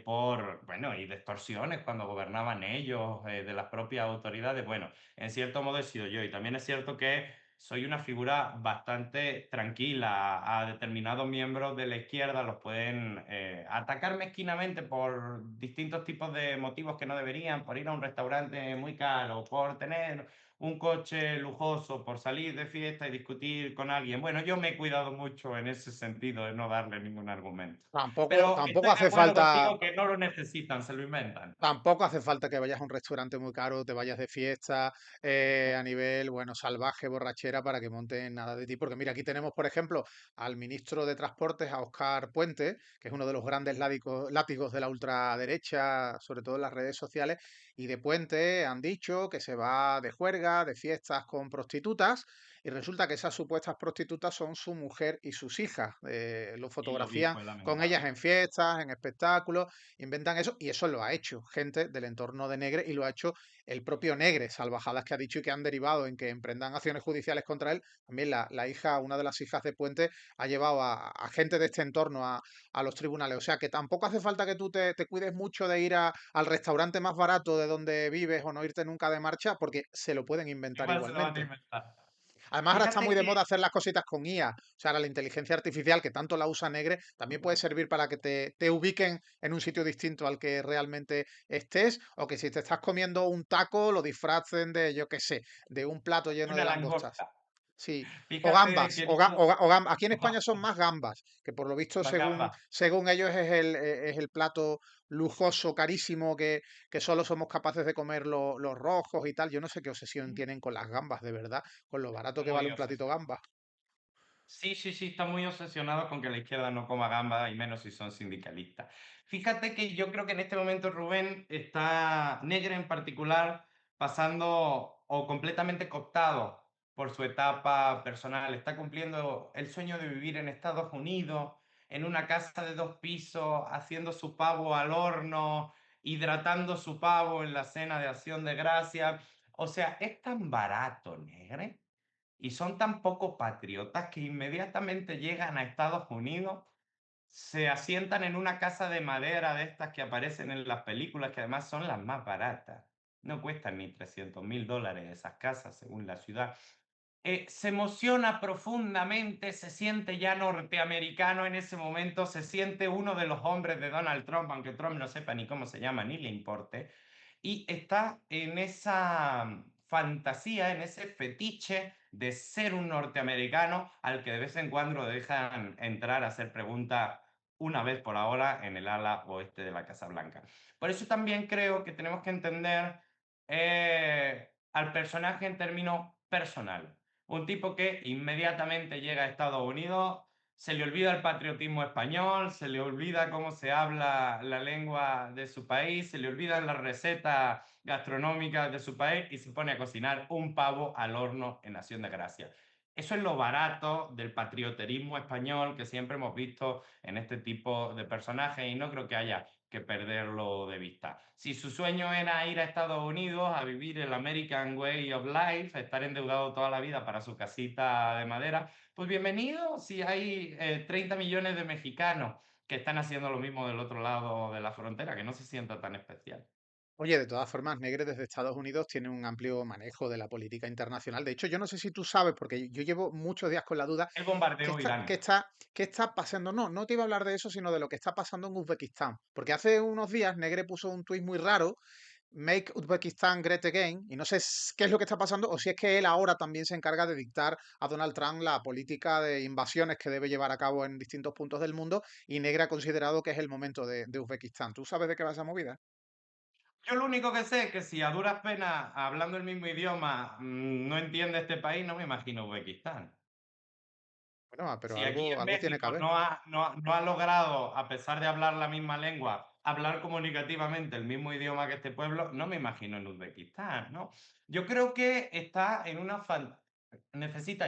bueno, y de extorsiones cuando gobernaban ellos, de las propias autoridades, bueno, en cierto modo he sido yo. Y también es cierto que soy una figura bastante tranquila. A determinados miembros de la izquierda los pueden atacar mezquinamente por distintos tipos de motivos que no deberían, por ir a un restaurante muy caro, por tener un coche lujoso por salir de fiesta y discutir con alguien. Bueno, yo me he cuidado mucho en ese sentido de no darle ningún argumento. Tampoco, Pero tampoco estoy de hace acuerdo falta. contigo que no lo necesitan, se lo inventan. Tampoco hace falta que vayas a un restaurante muy caro, te vayas de fiesta a nivel, bueno, salvaje, borrachera, para que monten nada de ti. Porque mira, aquí tenemos, por ejemplo, al ministro de Transportes, a Óscar Puente, que es uno de los grandes látigos de la ultraderecha, sobre todo en las redes sociales, y de Puente han dicho que se va de juerga, de fiestas con prostitutas, y resulta que esas supuestas prostitutas son su mujer y sus hijas. Lo Y lo fotografían dijo, es con ellas lamentable. en fiestas, en espectáculos. Inventan eso y eso lo ha hecho gente del entorno de Negre y lo ha hecho el propio Negre, salvajadas que ha dicho y que han derivado en que emprendan acciones judiciales contra él. También la hija, una de las hijas de Puente, ha llevado a gente de este entorno a los tribunales. O sea que tampoco hace falta que tú te cuides mucho de ir al restaurante más barato de donde vives o no irte nunca de marcha porque se lo pueden inventar Igual se lo van a igualmente. inventar. Además, ahora está Fíjate muy de que moda hacer las cositas con IA. O sea, ahora la inteligencia artificial, que tanto la usa Negre, también puede servir para que te ubiquen en un sitio distinto al que realmente estés, o que si te estás comiendo un taco, lo disfracen de, yo qué sé, de un plato lleno de una langostas. langosta. Sí, o Fíjate gambas, que Aquí en España son más gambas, que por lo visto, la según, gamba. según ellos, es el plato lujoso, carísimo, que solo somos capaces de comer los rojos y tal. Yo no sé qué obsesión tienen con las gambas, de verdad, con lo barato que vale Muy un platito obsesionado. gamba. Sí, sí, sí, está muy obsesionado con que la izquierda no coma gamba y menos si son sindicalistas. Fíjate que yo creo que en este momento Rubén está, Negre en particular, pasando o completamente cooptado por su etapa personal. Está cumpliendo el sueño de vivir en Estados Unidos, en una casa de 2 pisos, haciendo su pavo al horno, hidratando su pavo en la cena de Acción de Gracias. O sea, es tan barato, Negre, y son tan poco patriotas que inmediatamente llegan a Estados Unidos, se asientan en una casa de madera de estas que aparecen en las películas, que además son las más baratas. No cuestan ni $300.000 esas casas, según la ciudad. Se emociona profundamente, se siente ya norteamericano en ese momento, se siente uno de los hombres de Donald Trump, aunque Trump no sepa ni cómo se llama ni le importe, y está en esa fantasía, en ese fetiche de ser un norteamericano al que de vez en cuando dejan entrar a hacer preguntas una vez por ahora en el ala oeste de la Casa Blanca. Por eso también creo que tenemos que entender al personaje en términos personal. Un tipo que inmediatamente llega a Estados Unidos, se le olvida el patriotismo español, se le olvida cómo se habla la lengua de su país, se le olvidan las recetas gastronómicas de su país y se pone a cocinar un pavo al horno en Acción de Gracias. Eso es lo barato del patrioterismo español que siempre hemos visto en este tipo de personajes y no creo que haya que perderlo de vista. Si su sueño era ir a Estados Unidos a vivir el American Way of Life, estar endeudado toda la vida para su casita de madera, pues bienvenido si hay 30 millones de mexicanos que están haciendo lo mismo del otro lado de la frontera, que no se sienta tan especial. Oye, de todas formas, Negre desde Estados Unidos tiene un amplio manejo de la política internacional. De hecho, yo no sé si tú sabes, porque yo llevo muchos días con la duda, El ¿qué bombardeo está, qué iraní. está, qué está pasando? No, no te iba a hablar de eso, sino de lo que está pasando en Uzbekistán. Porque hace unos días Negre puso un tuit muy raro, Make Uzbekistan Great Again, y no sé qué es lo que está pasando, o si es que él ahora también se encarga de dictar a Donald Trump la política de invasiones que debe llevar a cabo en distintos puntos del mundo, y Negre ha considerado que es el momento de Uzbekistán. ¿Tú sabes de qué va esa movida? Yo lo único que sé es que si a duras penas, hablando el mismo idioma, no entiende este país, no me imagino Uzbekistán. Bueno, pero Si aquí algo, en algo tiene que México haber. no ha logrado, a pesar de hablar la misma lengua, hablar comunicativamente el mismo idioma que este pueblo, no me imagino en Uzbekistán, ¿no? Yo creo que está en una necesita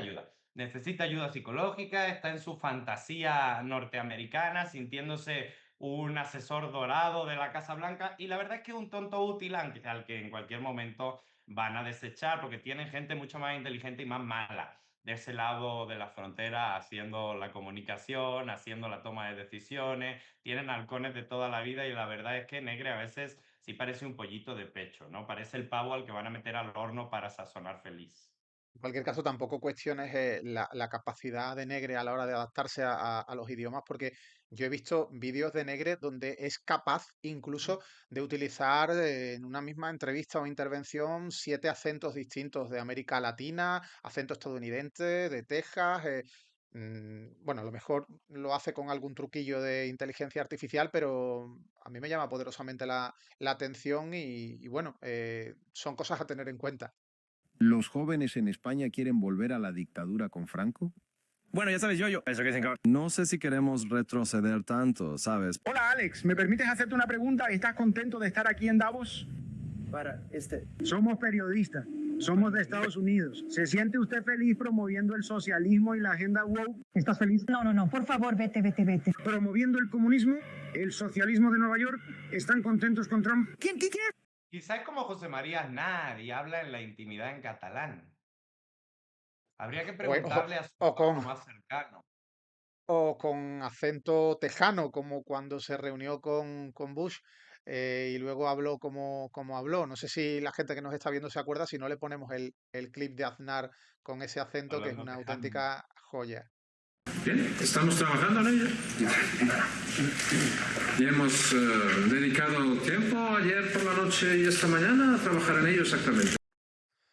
ayuda psicológica, está en su fantasía norteamericana, sintiéndose un asesor dorado de la Casa Blanca, y la verdad es que es un tonto útil al que en cualquier momento van a desechar, porque tienen gente mucho más inteligente y más mala de ese lado de la frontera haciendo la comunicación, haciendo la toma de decisiones, tienen halcones de toda la vida y la verdad es que Negre a veces sí parece un pollito de pecho, ¿no? Parece el pavo al que van a meter al horno para sazonar feliz. En cualquier caso, tampoco cuestiones la capacidad de Negre a la hora de adaptarse a los idiomas, porque yo he visto vídeos de Negre donde es capaz incluso de utilizar en una misma entrevista o intervención 7 acentos distintos de América Latina, acento estadounidense, de Texas. Bueno, a lo mejor lo hace con algún truquillo de inteligencia artificial, pero a mí me llama poderosamente la atención y bueno, son cosas a tener en cuenta. ¿Los jóvenes en España quieren volver a la dictadura con Franco? Bueno, ya sabes, yo. Eso que dicen que... No sé si queremos retroceder tanto, ¿sabes? Hola Alex, ¿me permites hacerte una pregunta? ¿Estás contento de estar aquí en Davos? Somos periodistas, somos de Estados Unidos. ¿Se siente usted feliz promoviendo el socialismo y la agenda woke? ¿Estás feliz? No, por favor, vete. ¿Promoviendo el comunismo, el socialismo de Nueva York? ¿Están contentos con Trump? ¿Quién? Quizás como José María Aznar y habla en la intimidad en catalán. Habría que O, o- preguntarle a su o con, entorno más cercano. o con acento tejano, como cuando se reunió con Bush y luego habló como habló. No sé si la gente que nos está viendo se acuerda, si no le ponemos el clip de Aznar con ese acento, que es Hablando una tejano. auténtica joya. Bien, estamos trabajando en ello. Y hemos dedicado tiempo ayer por la noche y esta mañana a trabajar en ello exactamente.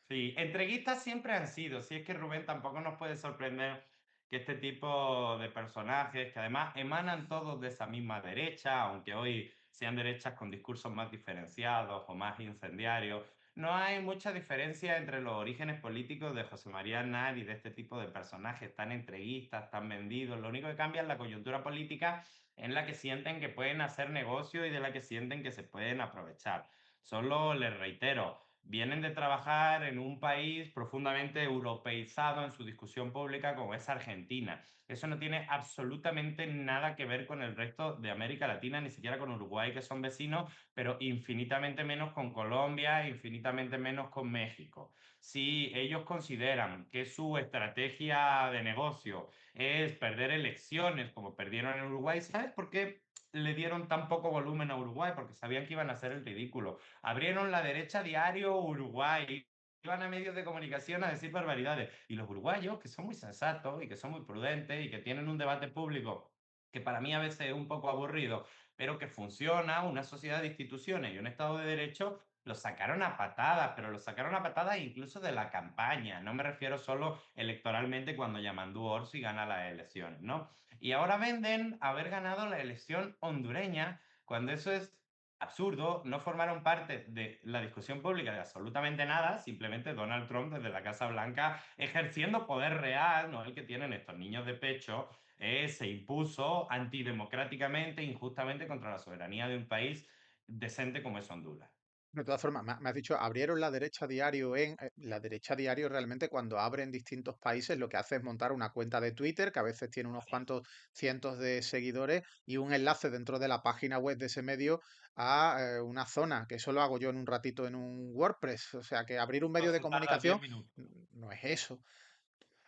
Sí, entreguistas siempre han sido. Si es que Rubén tampoco nos puede sorprender que este tipo de personajes, que además emanan todos de esa misma derecha, aunque hoy sean derechas con discursos más diferenciados o más incendiarios, no hay mucha diferencia entre los orígenes políticos de José María Aznar y de este tipo de personajes tan entreguistas, tan vendidos. Lo único que cambia es la coyuntura política en la que sienten que pueden hacer negocio y de la que sienten que se pueden aprovechar. Solo les reitero, vienen de trabajar en un país profundamente europeizado en su discusión pública como es Argentina. Eso no tiene absolutamente nada que ver con el resto de América Latina, ni siquiera con Uruguay, que son vecinos, pero infinitamente menos con Colombia, infinitamente menos con México. Si ellos consideran que su estrategia de negocio es perder elecciones como perdieron en Uruguay, ¿sabes por qué le dieron tan poco volumen a Uruguay? Porque sabían que iban a hacer el ridículo. Abrieron la derecha diario Uruguay, iban a medios de comunicación a decir barbaridades. Y los uruguayos, que son muy sensatos y que son muy prudentes y que tienen un debate público que para mí a veces es un poco aburrido, pero que funciona, una sociedad de instituciones y un Estado de Derecho, lo sacaron a patadas, pero lo sacaron a patadas incluso de la campaña. No me refiero solo electoralmente cuando Yamandu Orsi gana las elecciones, ¿no? Y ahora venden haber ganado la elección hondureña, cuando eso es absurdo. No formaron parte de la discusión pública de absolutamente nada, simplemente Donald Trump desde la Casa Blanca ejerciendo poder real, no el que tienen estos niños de pecho, se impuso antidemocráticamente, injustamente contra la soberanía de un país decente como es Honduras. De todas formas, me has dicho, abrieron la derecha diario la derecha diario realmente cuando abre en distintos países lo que hace es montar una cuenta de Twitter que a veces tiene unos cuantos cientos de seguidores y un enlace dentro de la página web de ese medio a una zona, que eso lo hago yo en un ratito en un WordPress. O sea, que abrir un No medio de se tarda 10 comunicación minutos. no es eso.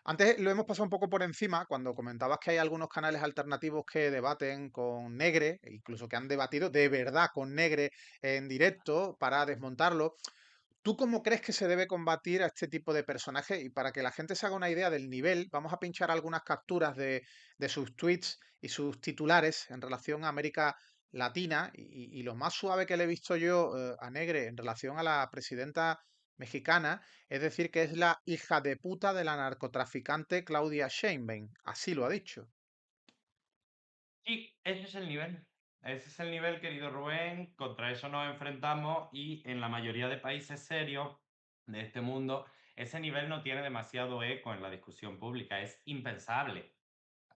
Antes lo hemos pasado un poco por encima cuando comentabas que hay algunos canales alternativos que debaten con Negre, e incluso que han debatido de verdad con Negre en directo para desmontarlo. ¿Tú cómo crees que se debe combatir a este tipo de personajes? Y para que la gente se haga una idea del nivel, vamos a pinchar algunas capturas de sus tweets y sus titulares en relación a América Latina. Y lo más suave que le he visto yo a Negre en relación a la presidenta mexicana es decir que es la hija de puta de la narcotraficante Claudia Sheinbaum. Así lo ha dicho. Sí, ese es el nivel. Ese es el nivel, querido Rubén. Contra eso nos enfrentamos y en la mayoría de países serios de este mundo, ese nivel no tiene demasiado eco en la discusión pública. Es impensable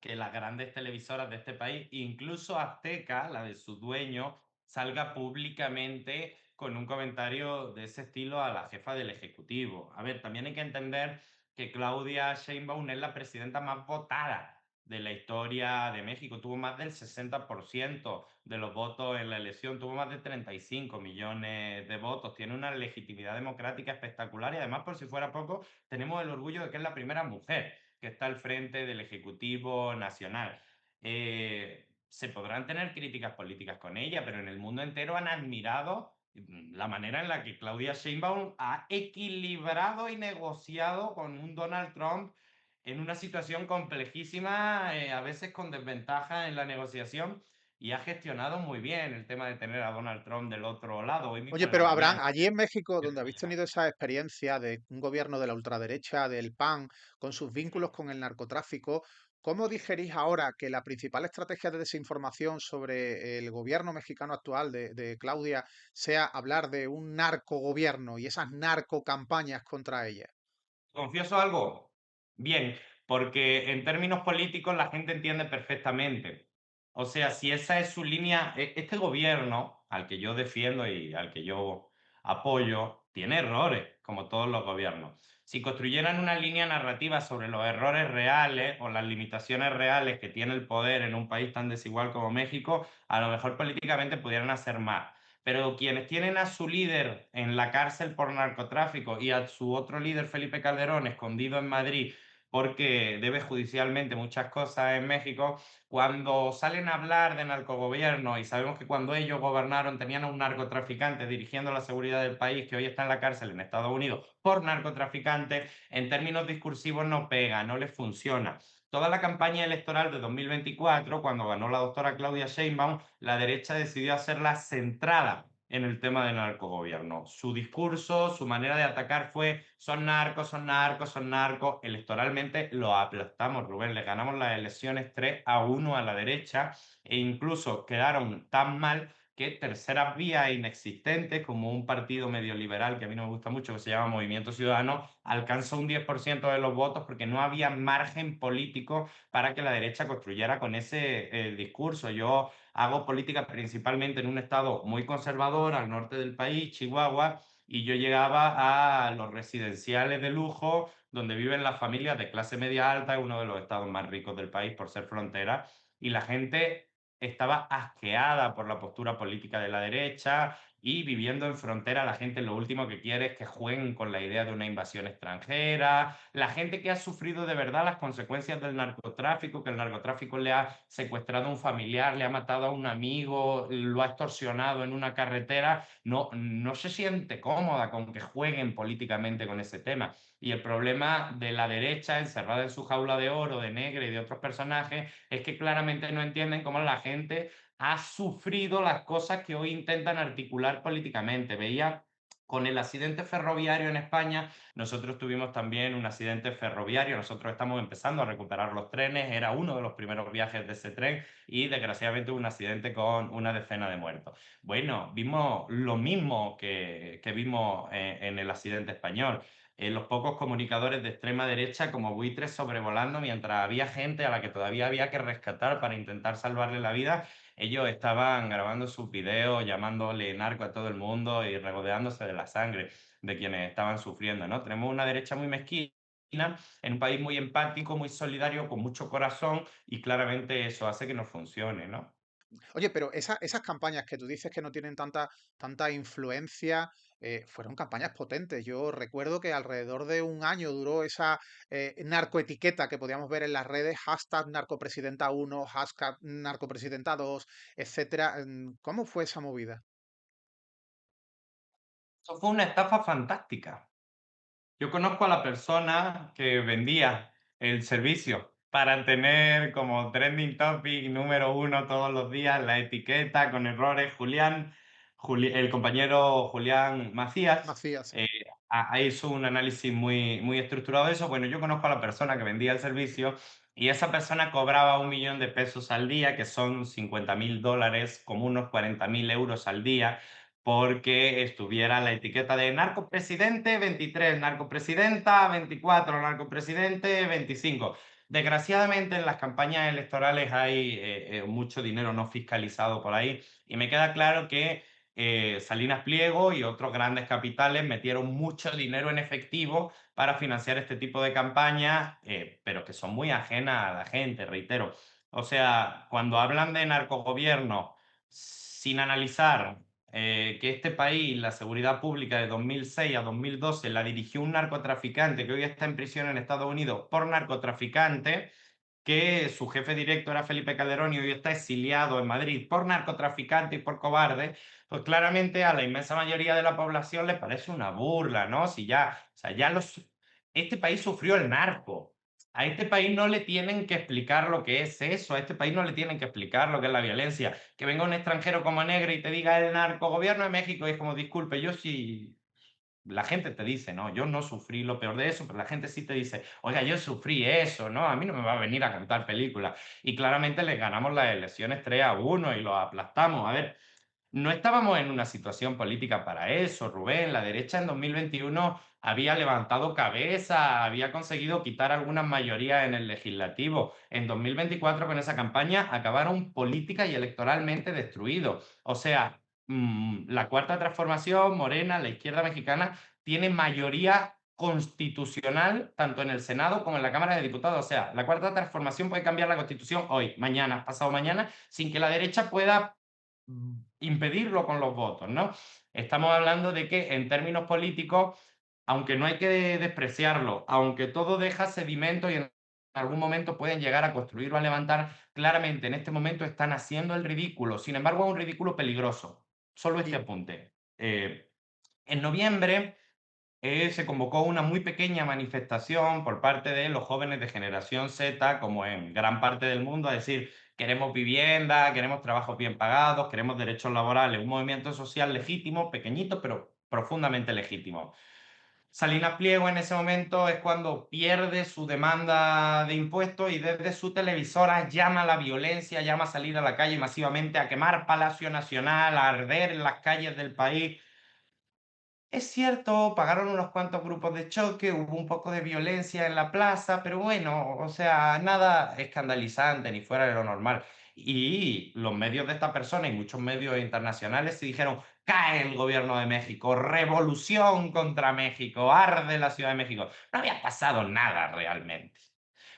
que las grandes televisoras de este país, incluso Azteca, la de su dueño, salga públicamente con un comentario de ese estilo a la jefa del Ejecutivo. A ver, también hay que entender que Claudia Sheinbaum es la presidenta más votada de la historia de México. Tuvo más del 60% de los votos en la elección, tuvo más de 35 millones de votos, tiene una legitimidad democrática espectacular y además, por si fuera poco, tenemos el orgullo de que es la primera mujer que está al frente del Ejecutivo Nacional. Se podrán tener críticas políticas con ella, pero en el mundo entero han admirado la manera en la que Claudia Sheinbaum ha equilibrado y negociado con un Donald Trump en una situación complejísima, a veces con desventaja en la negociación, y ha gestionado muy bien el tema de tener a Donald Trump del otro lado. Hoy mismo Oye, en la pero Abraham, mañana. allí en México, donde habéis tenido esa experiencia de un gobierno de la ultraderecha, del PAN, con sus vínculos con el narcotráfico, ¿cómo digerís ahora que la principal estrategia de desinformación sobre el gobierno mexicano actual de Claudia sea hablar de un narcogobierno y esas narcocampañas contra ella? ¿Confieso algo? Bien, porque en términos políticos la gente entiende perfectamente. O sea, si esa es su línea, este gobierno al que yo defiendo y al que yo apoyo, tiene errores, como todos los gobiernos. Si construyeran una línea narrativa sobre los errores reales o las limitaciones reales que tiene el poder en un país tan desigual como México, a lo mejor políticamente pudieran hacer más. Pero quienes tienen a su líder en la cárcel por narcotráfico y a su otro líder, Felipe Calderón, escondido en Madrid porque debe judicialmente muchas cosas en México, cuando salen a hablar de narcogobierno, y sabemos que cuando ellos gobernaron tenían a un narcotraficante dirigiendo la seguridad del país que hoy está en la cárcel en Estados Unidos por narcotraficante, en términos discursivos no pega, no les funciona. Toda la campaña electoral de 2024, cuando ganó la doctora Claudia Sheinbaum, la derecha decidió hacerla centrada en el tema del narcogobierno. Su discurso, su manera de atacar fue son narcos, son narcos, son narcos. Electoralmente lo aplastamos, Rubén. Le ganamos las elecciones 3-1 a la derecha e incluso quedaron tan mal que terceras vías inexistentes, como un partido medio liberal que a mí no me gusta mucho, que se llama Movimiento Ciudadano, alcanzó un 10% de los votos porque no había margen político para que la derecha construyera con ese discurso. Yo hago política principalmente en un estado muy conservador, al norte del país, Chihuahua, y yo llegaba a los residenciales de lujo, donde viven las familias de clase media alta, es uno de los estados más ricos del país por ser frontera, y la gente estaba asqueada por la postura política de la derecha, y viviendo en frontera la gente lo último que quiere es que jueguen con la idea de una invasión extranjera. La gente que ha sufrido de verdad las consecuencias del narcotráfico, que el narcotráfico le ha secuestrado a un familiar, le ha matado a un amigo, lo ha extorsionado en una carretera, no se siente cómoda con que jueguen políticamente con ese tema. Y el problema de la derecha, encerrada en su jaula de oro, de Negre y de otros personajes, es que claramente no entienden cómo la gente ha sufrido las cosas que hoy intentan articular políticamente. Veía con el accidente ferroviario en España, nosotros tuvimos también un accidente ferroviario, nosotros estamos empezando a recuperar los trenes, era uno de los primeros viajes de ese tren y desgraciadamente hubo un accidente con una decena de muertos. Bueno, vimos lo mismo que vimos en el accidente español. Los pocos comunicadores de extrema derecha como buitres sobrevolando mientras había gente a la que todavía había que rescatar para intentar salvarle la vida. Ellos estaban grabando sus videos, llamándole narco a todo el mundo y regodeándose de la sangre de quienes estaban sufriendo, ¿no? Tenemos una derecha muy mezquina en un país muy empático, muy solidario, con mucho corazón, y claramente eso hace que no funcione, ¿no? Oye, pero esas campañas que tú dices que no tienen tanta influencia, fueron campañas potentes. Yo recuerdo que alrededor de un año duró esa narcoetiqueta que podíamos ver en las redes, hashtag narcopresidenta 1, hashtag narcopresidenta 2, etcétera. ¿Cómo fue esa movida? Eso fue una estafa fantástica. Yo conozco a la persona que vendía el servicio para tener como trending topic número uno todos los días la etiqueta con errores. El compañero Julián Macías, Macías. hizo un análisis muy estructurado de eso. Bueno, yo conozco a la persona que vendía el servicio y esa persona cobraba 1 millón de pesos al día, que son $50.000, como unos 40.000 euros al día, porque estuviera la etiqueta de narcopresidente 23, narcopresidenta 24, narcopresidente 25. Desgraciadamente en las campañas electorales hay mucho dinero no fiscalizado por ahí, y me queda claro que Salinas Pliego y otros grandes capitales metieron mucho dinero en efectivo para financiar este tipo de campañas, pero que son muy ajenas a la gente, reitero. O sea, cuando hablan de narcogobierno sin analizar que este país, la seguridad pública de 2006 a 2012, la dirigió un narcotraficante que hoy está en prisión en Estados Unidos por narcotraficante, que su jefe directo era Felipe Calderón y hoy está exiliado en Madrid por narcotraficante y por cobarde, pues claramente a la inmensa mayoría de la población le parece una burla, ¿no? Si ya, o sea, este país sufrió el narco. A este país no le tienen que explicar lo que es eso, a este país no le tienen que explicar lo que es la violencia. Que venga un extranjero como negro y te diga el narcogobierno de México y es como, disculpe, yo sí, la gente te dice, no, yo no sufrí lo peor de eso, pero la gente sí te dice, oiga, yo sufrí eso, ¿no? A mí no me va a venir a cantar películas. Y claramente les ganamos las elecciones 3-1 y los aplastamos. A ver, no estábamos en una situación política para eso, Rubén. La derecha en 2021 había levantado cabeza, había conseguido quitar algunas mayorías en el legislativo. En 2024, con esa campaña, acabaron política y electoralmente destruidos. O sea, la Cuarta Transformación, Morena, la izquierda mexicana, tiene mayoría constitucional tanto en el Senado como en la Cámara de Diputados. O sea, la Cuarta Transformación puede cambiar la Constitución hoy, mañana, pasado mañana, sin que la derecha pueda impedirlo con los votos, ¿no? Estamos hablando de que en términos políticos, aunque no hay que despreciarlo, aunque todo deja sedimento y en algún momento pueden llegar a construir o a levantar, claramente en este momento están haciendo el ridículo. Sin embargo, es un ridículo peligroso. Solo este Y, apunte. En noviembre se convocó una muy pequeña manifestación por parte de los jóvenes de generación Z, como en gran parte del mundo, a decir, queremos vivienda, queremos trabajos bien pagados, queremos derechos laborales, un movimiento social legítimo, pequeñito, pero profundamente legítimo. Salinas Pliego en ese momento es cuando pierde su demanda de impuestos y desde su televisora llama a la violencia, llama a salir a la calle masivamente, a quemar Palacio Nacional, a arder en las calles del país. Es cierto, pagaron unos cuantos grupos de choque, hubo un poco de violencia en la plaza, pero bueno, o sea, nada escandalizante ni fuera de lo normal. Y los medios de esta persona y muchos medios internacionales se dijeron, cae el gobierno de México, revolución contra México, arde la Ciudad de México. No había pasado nada realmente.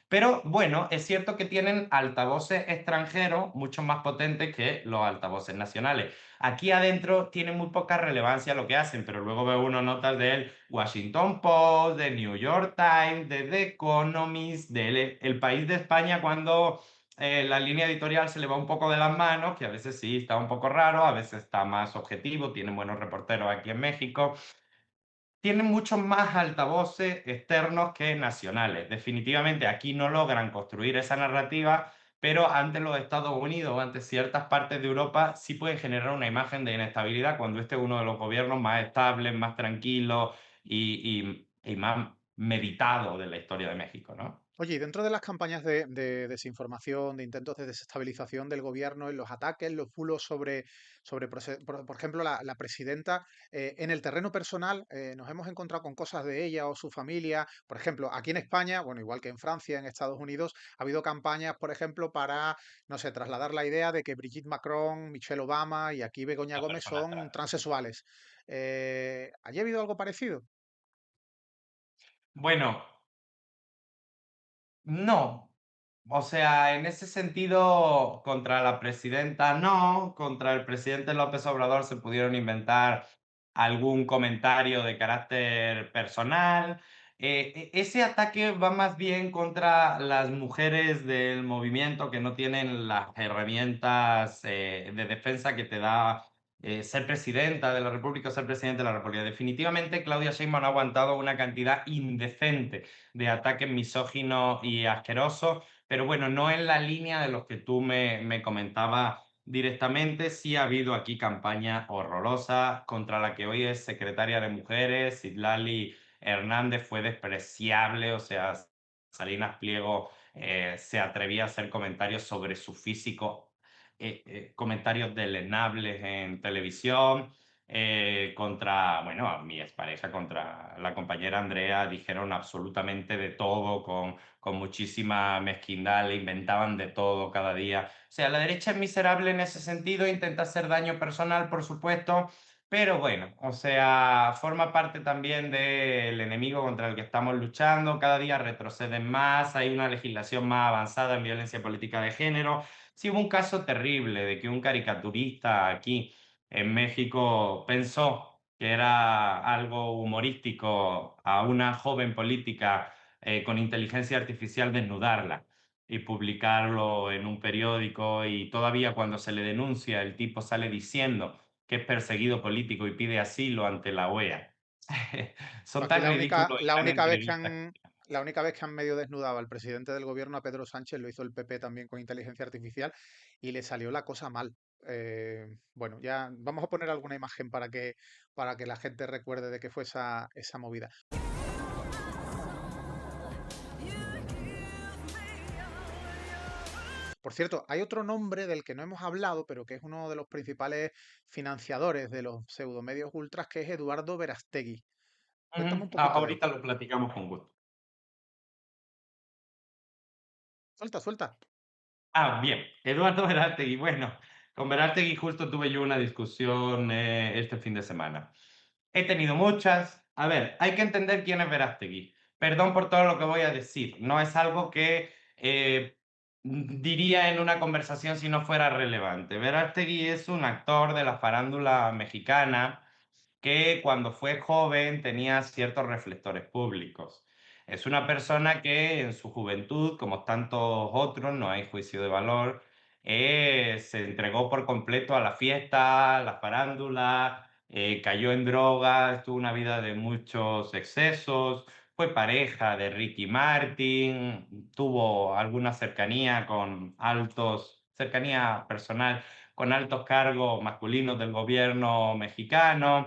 Pero bueno, es cierto que tienen altavoces extranjeros mucho más potentes que los altavoces nacionales. Aquí adentro tiene muy poca relevancia lo que hacen, pero luego veo uno notas del Washington Post, del New York Times, de The Economist, del El País de España, cuando la línea editorial se le va un poco de las manos, que a veces sí está un poco raro, a veces está más objetivo, tienen buenos reporteros aquí en México, tienen muchos más altavoces externos que nacionales. Definitivamente aquí no logran construir esa narrativa, pero ante los Estados Unidos o ante ciertas partes de Europa sí pueden generar una imagen de inestabilidad cuando este es uno de los gobiernos más estables, más tranquilos y más meditados de la historia de México, ¿no? oye, y dentro de las campañas de desinformación, de intentos de desestabilización del gobierno, en los ataques, los bulos por ejemplo, la presidenta, en el terreno personal, nos hemos encontrado con cosas de ella o su familia. Por ejemplo, aquí en España, bueno, igual que en Francia, en Estados Unidos, ha habido campañas, por ejemplo, para, no sé, trasladar la idea de que Brigitte Macron, Michelle Obama y aquí Begoña Una Gómez persona son trans. transexuales. ¿Allí ha habido algo parecido? Bueno, no. O sea, en ese sentido, contra la presidenta no, contra el presidente López Obrador se pudieron inventar algún comentario de carácter personal. Ese ataque va más bien contra las mujeres del movimiento que no tienen las herramientas de defensa que te da ser presidenta de la República o ser presidente de la República. Definitivamente, Claudia Sheinbaum ha aguantado una cantidad indecente de ataques misóginos y asquerosos, pero bueno, no en la línea de los que tú me comentabas directamente. Sí ha habido aquí campaña horrorosa contra la que hoy es secretaria de Mujeres, Citlali Hernández fue despreciable, o sea, Salinas Pliego se atrevía a hacer comentarios sobre su físico, comentarios deleznables en televisión. Contra, bueno, a mi expareja, contra la compañera Andrea, dijeron absolutamente de todo, con muchísima mezquindad, le inventaban de todo cada día. O sea, la derecha es miserable en ese sentido, intenta hacer daño personal, por supuesto, pero bueno, o sea, forma parte también del enemigo contra el que estamos luchando, cada día retroceden más, hay una legislación más avanzada en violencia política de género. Sí, hubo un caso terrible de que un caricaturista aquí en México pensó que era algo humorístico a una joven política con inteligencia artificial desnudarla. y publicarlo en un periódico, y todavía cuando se le denuncia el tipo sale diciendo que es perseguido político y pide asilo ante la OEA. Son Aquí tan ridículos y la tan única vez que entrevistas. la única vez que han medio desnudado al presidente del gobierno, a Pedro Sánchez, lo hizo el PP también con inteligencia artificial y le salió la cosa mal. Bueno, ya vamos a poner alguna imagen para que la gente recuerde de qué fue esa movida. Por cierto, hay otro nombre del que no hemos hablado, pero que es uno de los principales financiadores de los pseudomedios ultras, que es Eduardo Verástegui. Cuéntame un poquito de él. Ahorita lo platicamos con gusto. Suelta, suelta. Bien, Eduardo Verástegui. Bueno, con Verástegui justo tuve yo una discusión este fin de semana. He tenido muchas. A ver, hay que entender quién es Verástegui. Perdón por todo lo que voy a decir. No es algo que diría en una conversación si no fuera relevante. Verástegui es un actor de la farándula mexicana que cuando fue joven tenía ciertos reflectores públicos. Es una persona que en su juventud, como tantos otros, no hay juicio de valor, se entregó por completo a la fiesta, la farándula, cayó en drogas, tuvo una vida de muchos excesos, fue pareja de Ricky Martin, tuvo alguna cercanía personal con altos cargos masculinos del gobierno mexicano.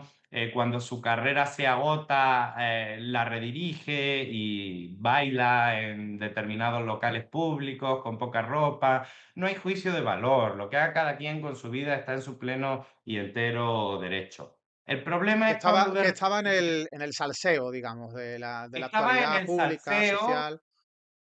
Cuando su carrera se agota, la redirige y baila en determinados locales públicos con poca ropa. No hay juicio de valor. Lo que haga cada quien con su vida está en su pleno y entero derecho. El problema es Pablo Que de estaba en el salseo, digamos, de la estaba en actualidad el pública, salseo. social.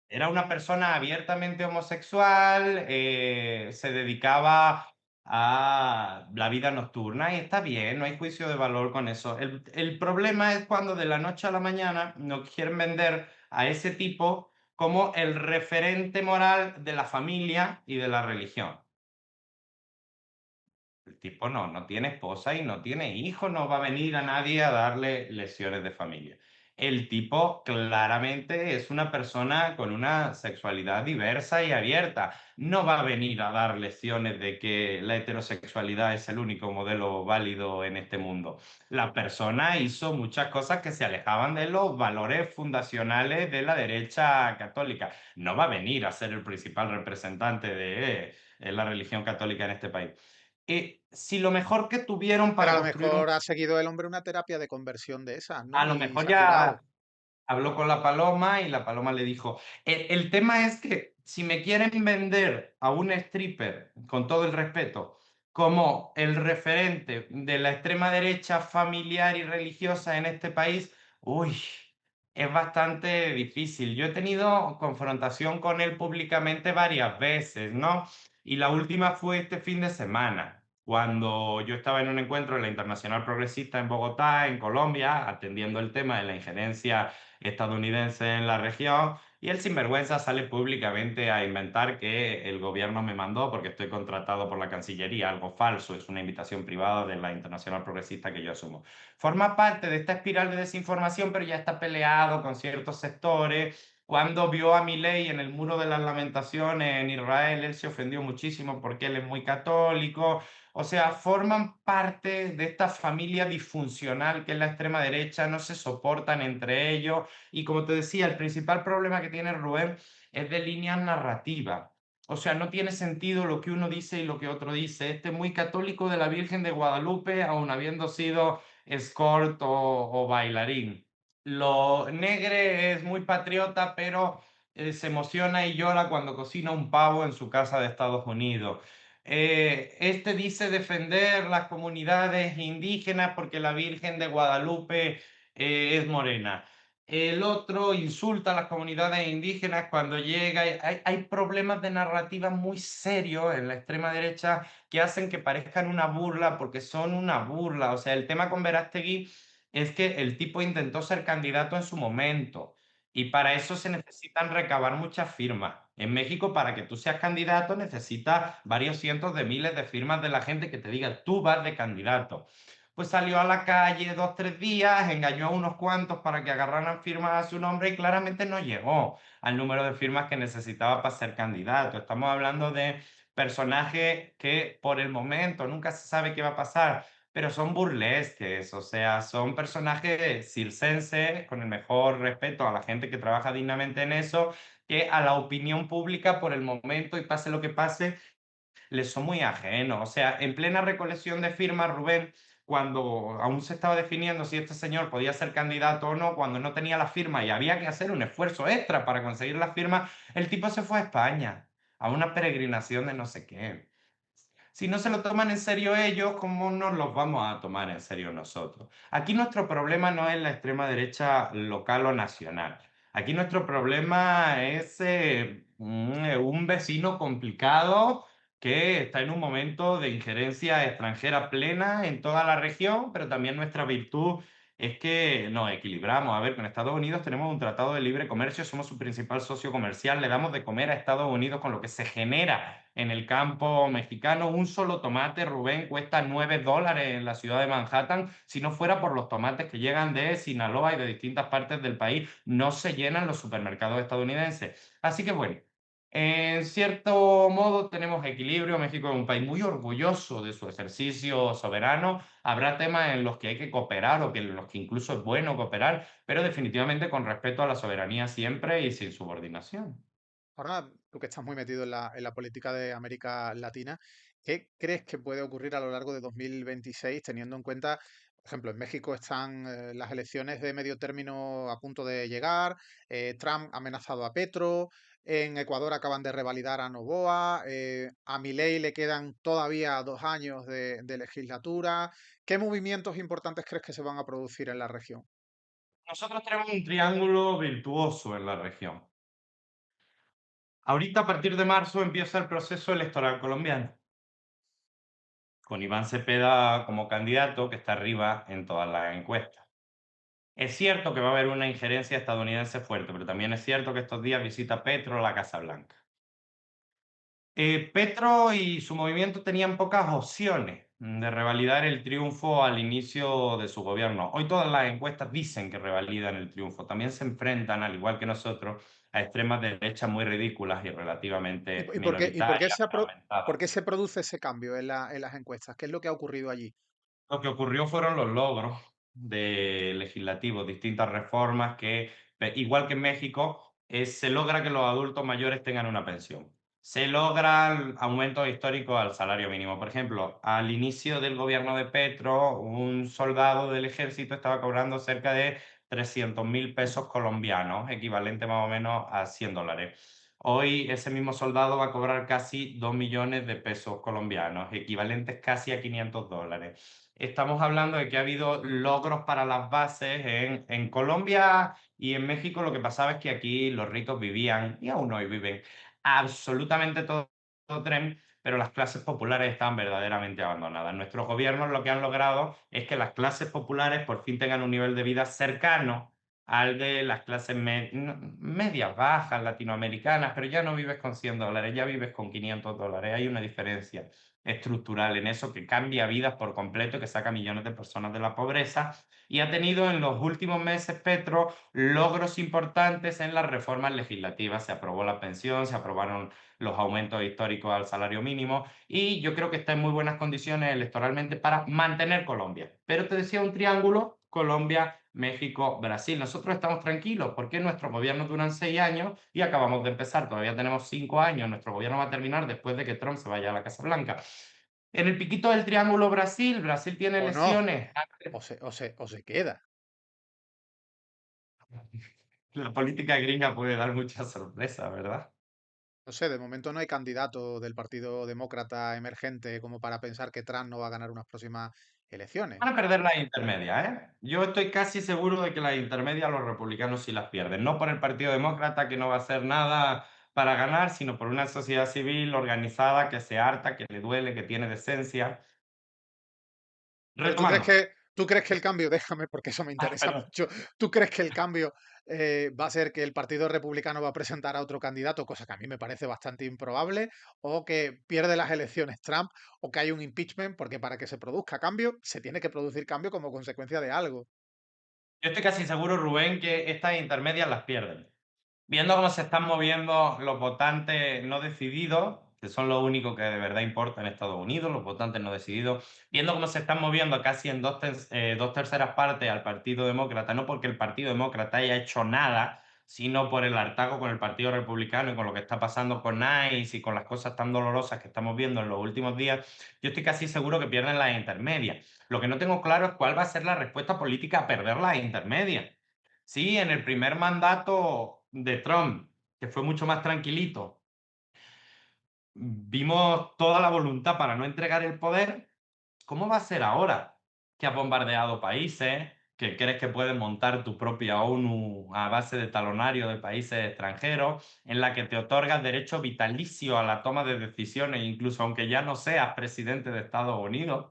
Era una persona abiertamente homosexual, se dedicaba a la vida nocturna y está bien, no hay juicio de valor con eso. El problema es cuando de la noche a la mañana nos quieren vender a ese tipo como el referente moral de la familia y de la religión. El tipo no tiene esposa y no tiene hijos, no va a venir a nadie a darle lecciones de familia. El tipo claramente es una persona con una sexualidad diversa y abierta. No va a venir a dar lecciones de que la heterosexualidad es el único modelo válido en este mundo. La persona hizo muchas cosas que se alejaban de los valores fundacionales de la derecha católica. No va a venir a ser el principal representante de la religión católica en este país. Si lo mejor que tuvieron Pero para a lo construir un... mejor ha seguido el hombre una terapia de conversión de esas, A ¿no? lo Y mejor se ha curado. ya habló con la paloma y la paloma le dijo, el tema es que si me quieren vender a un stripper, con todo el respeto, como el referente de la extrema derecha familiar y religiosa en este país, uy, es bastante difícil. Yo he tenido confrontación con él públicamente varias veces, ¿no? Y la última fue este fin de semana, cuando yo estaba en un encuentro de la Internacional Progresista en Bogotá, en Colombia, atendiendo el tema de la injerencia estadounidense en la región, y el sinvergüenza sale públicamente a inventar que el gobierno me mandó porque estoy contratado por la Cancillería, algo falso, es una invitación privada de la Internacional Progresista que yo asumo. Forma parte de esta espiral de desinformación, pero ya está peleado con ciertos sectores. Cuando vio a Milei en el Muro de las Lamentaciones en Israel, él se ofendió muchísimo porque él es muy católico. O sea, forman parte de esta familia disfuncional que es la extrema derecha, no se soportan entre ellos. Y como te decía, el principal problema que tiene Rubén es de línea narrativa. O sea, no tiene sentido lo que uno dice y lo que otro dice. Este es muy católico de la Virgen de Guadalupe, aun habiendo sido escort o bailarín. Lo Negre es muy patriota, pero se emociona y llora cuando cocina un pavo en su casa de Estados Unidos. Este dice defender las comunidades indígenas porque la Virgen de Guadalupe es morena. El otro insulta a las comunidades indígenas cuando llega. Hay problemas de narrativa muy serios en la extrema derecha que hacen que parezcan una burla porque son una burla. O sea, el tema con Verástegui es que el tipo intentó ser candidato en su momento y para eso se necesitan recabar muchas firmas. En México, para que tú seas candidato, necesitas varios cientos de miles de firmas de la gente que te diga, tú vas de candidato. pues salió a la calle 2, 3 días, engañó a unos cuantos para que agarraran firmas a su nombre y claramente no llegó al número de firmas que necesitaba para ser candidato. Estamos hablando de personajes que por el momento nunca se sabe qué va a pasar, pero son burlesques, o sea, son personajes circenses, con el mejor respeto a la gente que trabaja dignamente en eso, que a la opinión pública por el momento y pase lo que pase, les son muy ajenos. O sea, en plena recolección de firmas, Rubén, cuando aún se estaba definiendo si este señor podía ser candidato o no, cuando no tenía la firma y había que hacer un esfuerzo extra para conseguir la firma, el tipo se fue a España, a una peregrinación de no sé qué. Si no se lo toman en serio ellos, ¿cómo nos los vamos a tomar en serio nosotros? Aquí nuestro problema no es la extrema derecha local o nacional. Aquí nuestro problema es un vecino complicado que está en un momento de injerencia extranjera plena en toda la región, pero también nuestra virtud es que nos equilibramos. A ver, con Estados Unidos tenemos un tratado de libre comercio, somos su principal socio comercial, le damos de comer a Estados Unidos con lo que se genera en el campo mexicano. Un solo tomate, Rubén, cuesta $9 en la ciudad de Manhattan. Si no fuera por los tomates que llegan de Sinaloa y de distintas partes del país, no se llenan los supermercados estadounidenses. Así que bueno, en cierto modo tenemos equilibrio. México es un país muy orgulloso de su ejercicio soberano. Habrá temas en los que hay que cooperar o que en los que incluso es bueno cooperar, pero definitivamente con respeto a la soberanía siempre y sin subordinación. Ahora, tú que estás muy metido en la política de América Latina, ¿qué crees que puede ocurrir a lo largo de 2026 teniendo en cuenta, por ejemplo, en México están las elecciones de medio término a punto de llegar, Trump ha amenazado a Petro, en Ecuador acaban de revalidar a Noboa, a Milei le quedan todavía 2 años de legislatura? ¿Qué movimientos importantes crees que se van a producir en la región? Nosotros tenemos un triángulo virtuoso en la región. Ahorita, a partir de marzo, empieza el proceso electoral colombiano, con Iván Cepeda como candidato, que está arriba en todas las encuestas. Es cierto que va a haber una injerencia estadounidense fuerte, pero también es cierto que estos días visita Petro la Casa Blanca. Petro y su movimiento tenían pocas opciones de revalidar el triunfo al inicio de su gobierno. Hoy todas las encuestas dicen que revalidan el triunfo. También se enfrentan, al igual que nosotros, a extremas derechas muy ridículas y relativamente Y por qué minoritarias, por fragmentadas. qué se produce ese cambio en las encuestas? ¿Qué es lo que ha ocurrido allí? Lo que ocurrió fueron los logros de legislativos, distintas reformas que, igual que en México, se logra que los adultos mayores tengan una pensión. Se logran aumentos históricos al salario mínimo. Por ejemplo, al inicio del gobierno de Petro, un soldado del ejército estaba cobrando cerca de 300.000 pesos colombianos, equivalente más o menos a $100. Hoy ese mismo soldado va a cobrar casi 2 millones de pesos colombianos, equivalentes casi a $500. Estamos hablando de que ha habido logros para las bases en Colombia y en México. Lo que pasaba es que aquí los ricos vivían, y aún hoy viven, absolutamente todo tren, pero las clases populares están verdaderamente abandonadas. Nuestros gobiernos lo que han logrado es que las clases populares por fin tengan un nivel de vida cercano al de las clases medias, bajas, latinoamericanas, pero ya no vives con $100, ya vives con $500. Hay una diferencia estructural en eso que cambia vidas por completo, que saca millones de personas de la pobreza, y ha tenido en los últimos meses Petro logros importantes en las reformas legislativas. Se aprobó la pensión, se aprobaron los aumentos históricos al salario mínimo y yo creo que está en muy buenas condiciones electoralmente para mantener Colombia. Pero te decía un triángulo: Colombia, México, Brasil. Nosotros estamos tranquilos porque nuestros gobiernos duran 6 años y acabamos de empezar. Todavía tenemos 5 años. Nuestro gobierno va a terminar después de que Trump se vaya a la Casa Blanca. En el piquito del triángulo Brasil, Brasil tiene ¿O no? elecciones. O se queda? La política gringa puede dar muchas sorpresas, ¿verdad? No sé, de momento no hay candidato del Partido Demócrata emergente como para pensar que Trump no va a ganar unas próximas elecciones. Van a perder las intermedias, ¿eh? Yo estoy casi seguro de que las intermedias los republicanos sí las pierden. No por el Partido Demócrata, que no va a hacer nada para ganar, sino por una sociedad civil organizada que se harta, que le duele, que tiene decencia. Pero Retomando. ¿Tú crees que el cambio, déjame porque eso me interesa Perdón. mucho, ¿tú crees que el cambio va a ser que el Partido Republicano va a presentar a otro candidato, cosa que a mí me parece bastante improbable, o que pierde las elecciones Trump, o que hay un impeachment, porque para que se produzca cambio, se tiene que producir cambio como consecuencia de algo? Yo estoy casi seguro, Rubén, que estas intermedias las pierden. Viendo cómo se están moviendo los votantes no decididos, que son los únicos que de verdad importan en Estados Unidos, los votantes no decididos, viendo cómo se están moviendo casi en dos terceras partes al Partido Demócrata, no porque el Partido Demócrata haya hecho nada, sino por el hartazgo con el Partido Republicano y con lo que está pasando con ICE y con las cosas tan dolorosas que estamos viendo en los últimos días, yo estoy casi seguro que pierden las intermedias. Lo que no tengo claro es cuál va a ser la respuesta política a perder las intermedias. Sí, en el primer mandato de Trump, que fue mucho más tranquilito, vimos toda la voluntad para no entregar el poder. ¿Cómo va a ser ahora que has bombardeado países, que crees que puedes montar tu propia ONU a base de talonario de países extranjeros, en la que te otorgas derecho vitalicio a la toma de decisiones, incluso aunque ya no seas presidente de Estados Unidos?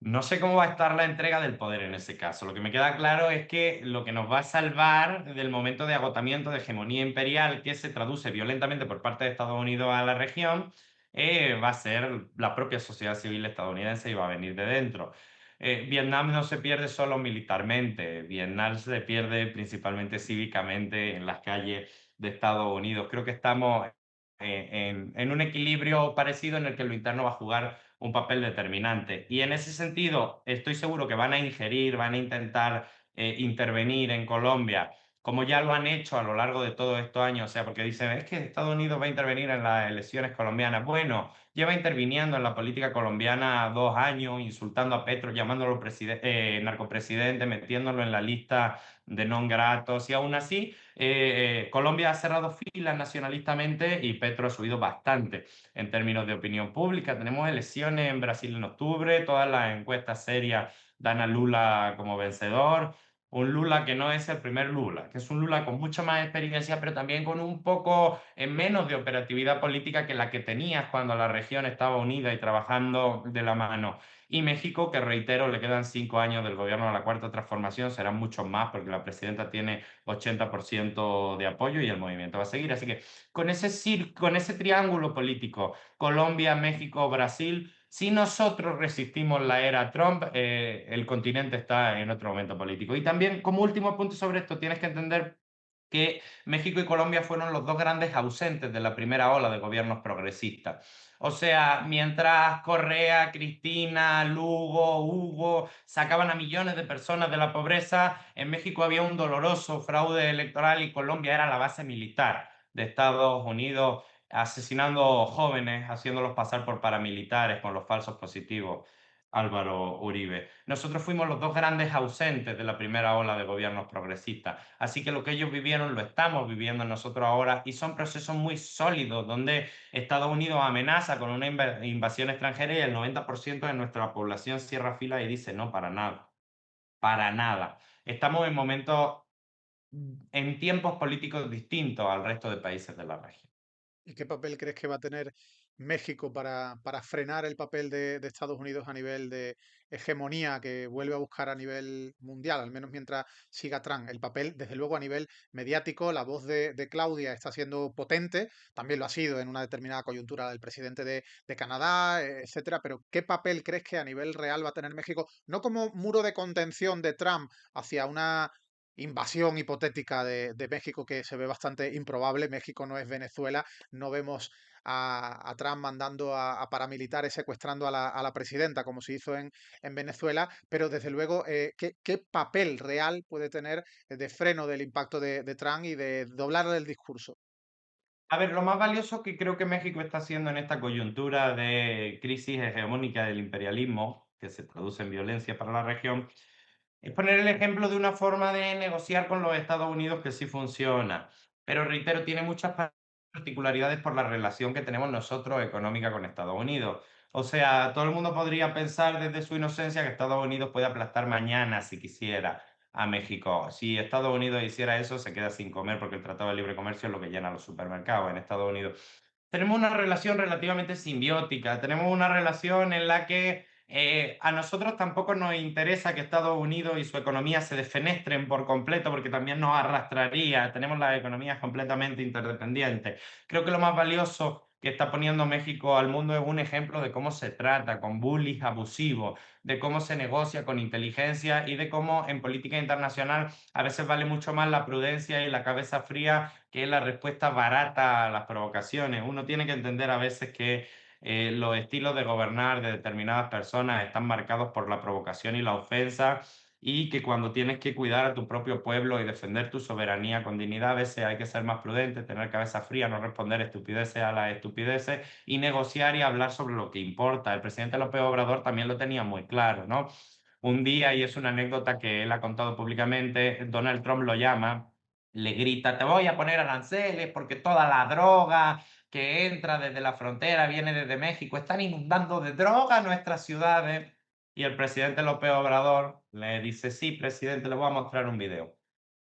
No sé cómo va a estar la entrega del poder en ese caso. Lo que me queda claro es que lo que nos va a salvar del momento de agotamiento de hegemonía imperial que se traduce violentamente por parte de Estados Unidos a la región, va a ser la propia sociedad civil estadounidense y va a venir de dentro. Vietnam no se pierde solo militarmente, Vietnam se pierde principalmente cívicamente en las calles de Estados Unidos. Creo que estamos en un equilibrio parecido en el que lo interno va a jugar un papel determinante. Y en ese sentido, estoy seguro que van a ingerir, van a intentar intervenir en Colombia, como ya lo han hecho a lo largo de todos estos años. O sea, porque dicen, es que Estados Unidos va a intervenir en las elecciones colombianas. Bueno, lleva interviniendo en la política colombiana 2 años, insultando a Petro, llamándolo narcopresidente, metiéndolo en la lista de non gratos. Y aún así, Colombia ha cerrado filas nacionalistamente y Petro ha subido bastante en términos de opinión pública. Tenemos elecciones en Brasil en octubre, todas las encuestas serias dan a Lula como vencedor. Un Lula que no es el primer Lula, que es un Lula con mucha más experiencia, pero también con un poco menos de operatividad política que la que tenías cuando la región estaba unida y trabajando de la mano. Y México, que reitero, le quedan 5 años del gobierno de la Cuarta Transformación, serán muchos más porque la presidenta tiene 80% de apoyo y el movimiento va a seguir. Así que con ese triángulo político, Colombia, México, Brasil, si nosotros resistimos la era Trump, el continente está en otro momento político. Y también, como último punto sobre esto, tienes que entender que México y Colombia fueron los dos grandes ausentes de la primera ola de gobiernos progresistas. O sea, mientras Correa, Cristina, Lugo, Hugo sacaban a millones de personas de la pobreza, en México había un doloroso fraude electoral y Colombia era la base militar de Estados Unidos, asesinando jóvenes, haciéndolos pasar por paramilitares con los falsos positivos. Álvaro Uribe. Nosotros fuimos los dos grandes ausentes de la primera ola de gobiernos progresistas. Así que lo que ellos vivieron lo estamos viviendo nosotros ahora y son procesos muy sólidos donde Estados Unidos amenaza con una invasión extranjera y el 90% de nuestra población cierra fila y dice no, para nada, para nada. Estamos en momentos, en tiempos políticos distintos al resto de países de la región. ¿Y qué papel crees que va a tener México para frenar el papel de Estados Unidos a nivel de hegemonía que vuelve a buscar a nivel mundial, al menos mientras siga Trump? El papel, desde luego, a nivel mediático, la voz de Claudia está siendo potente, también lo ha sido en una determinada coyuntura del presidente de Canadá, etcétera, pero ¿qué papel crees que a nivel real va a tener México? No como muro de contención de Trump hacia una invasión hipotética de México que se ve bastante improbable. México no es Venezuela, no vemos a Trump mandando a paramilitares secuestrando a la presidenta, como se hizo en Venezuela, pero desde luego, ¿qué papel real puede tener de freno del impacto de Trump y de doblar el discurso? A ver, lo más valioso que creo que México está haciendo en esta coyuntura de crisis hegemónica del imperialismo, que se traduce en violencia para la región, es poner el ejemplo de una forma de negociar con los Estados Unidos que sí funciona. Pero reitero, tiene muchas particularidades por la relación que tenemos nosotros económica con Estados Unidos. O sea, todo el mundo podría pensar desde su inocencia que Estados Unidos puede aplastar mañana si quisiera a México. Si Estados Unidos hiciera eso, se queda sin comer porque el Tratado de Libre Comercio es lo que llena los supermercados en Estados Unidos. Tenemos una relación relativamente simbiótica, tenemos una relación en la que A nosotros tampoco nos interesa que Estados Unidos y su economía se defenestren por completo, porque también nos arrastraría. Tenemos las economías completamente interdependientes. Creo que lo más valioso que está poniendo México al mundo es un ejemplo de cómo se trata con bullies abusivos, de cómo se negocia con inteligencia y de cómo en política internacional a veces vale mucho más la prudencia y la cabeza fría que la respuesta barata a las provocaciones. Uno tiene que entender a veces que los estilos de gobernar de determinadas personas están marcados por la provocación y la ofensa, y que cuando tienes que cuidar a tu propio pueblo y defender tu soberanía con dignidad, a veces hay que ser más prudente, tener cabeza fría, no responder estupideces a las estupideces y negociar y hablar sobre lo que importa. El presidente López Obrador también lo tenía muy claro, ¿no? Un día, y es una anécdota que él ha contado públicamente, Donald Trump lo llama, le grita: te voy a poner aranceles porque toda la droga que entra desde la frontera viene desde México, están inundando de droga nuestras ciudades. Y el presidente López Obrador le dice: sí, presidente, le voy a mostrar un video.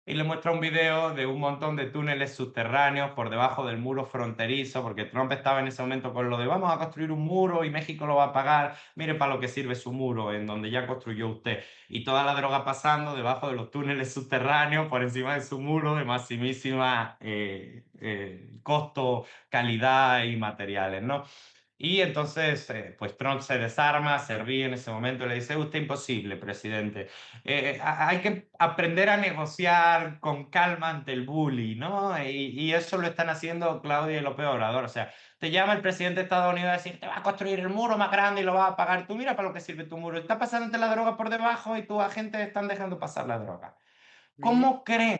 Y le muestra un video de un montón de túneles subterráneos por debajo del muro fronterizo, porque Trump estaba en ese momento con lo de vamos a construir un muro y México lo va a pagar, mire para lo que sirve su muro, en donde ya construyó usted. Y toda la droga pasando debajo de los túneles subterráneos, por encima de su muro de maximísima costo, calidad y materiales, ¿no? Y entonces, pues Trump se desarma, se ríe en ese momento y le dice: usted imposible, presidente. Hay que aprender a negociar con calma ante el bully, ¿no? Y eso lo están haciendo Claudia y López Obrador. O sea, te llama el presidente de Estados Unidos a decir: te va a construir el muro más grande y lo vas a pagar tú. Mira para lo que sirve tu muro. Está pasándote la droga por debajo y tus agentes están dejando pasar la droga. Y ¿Cómo creen?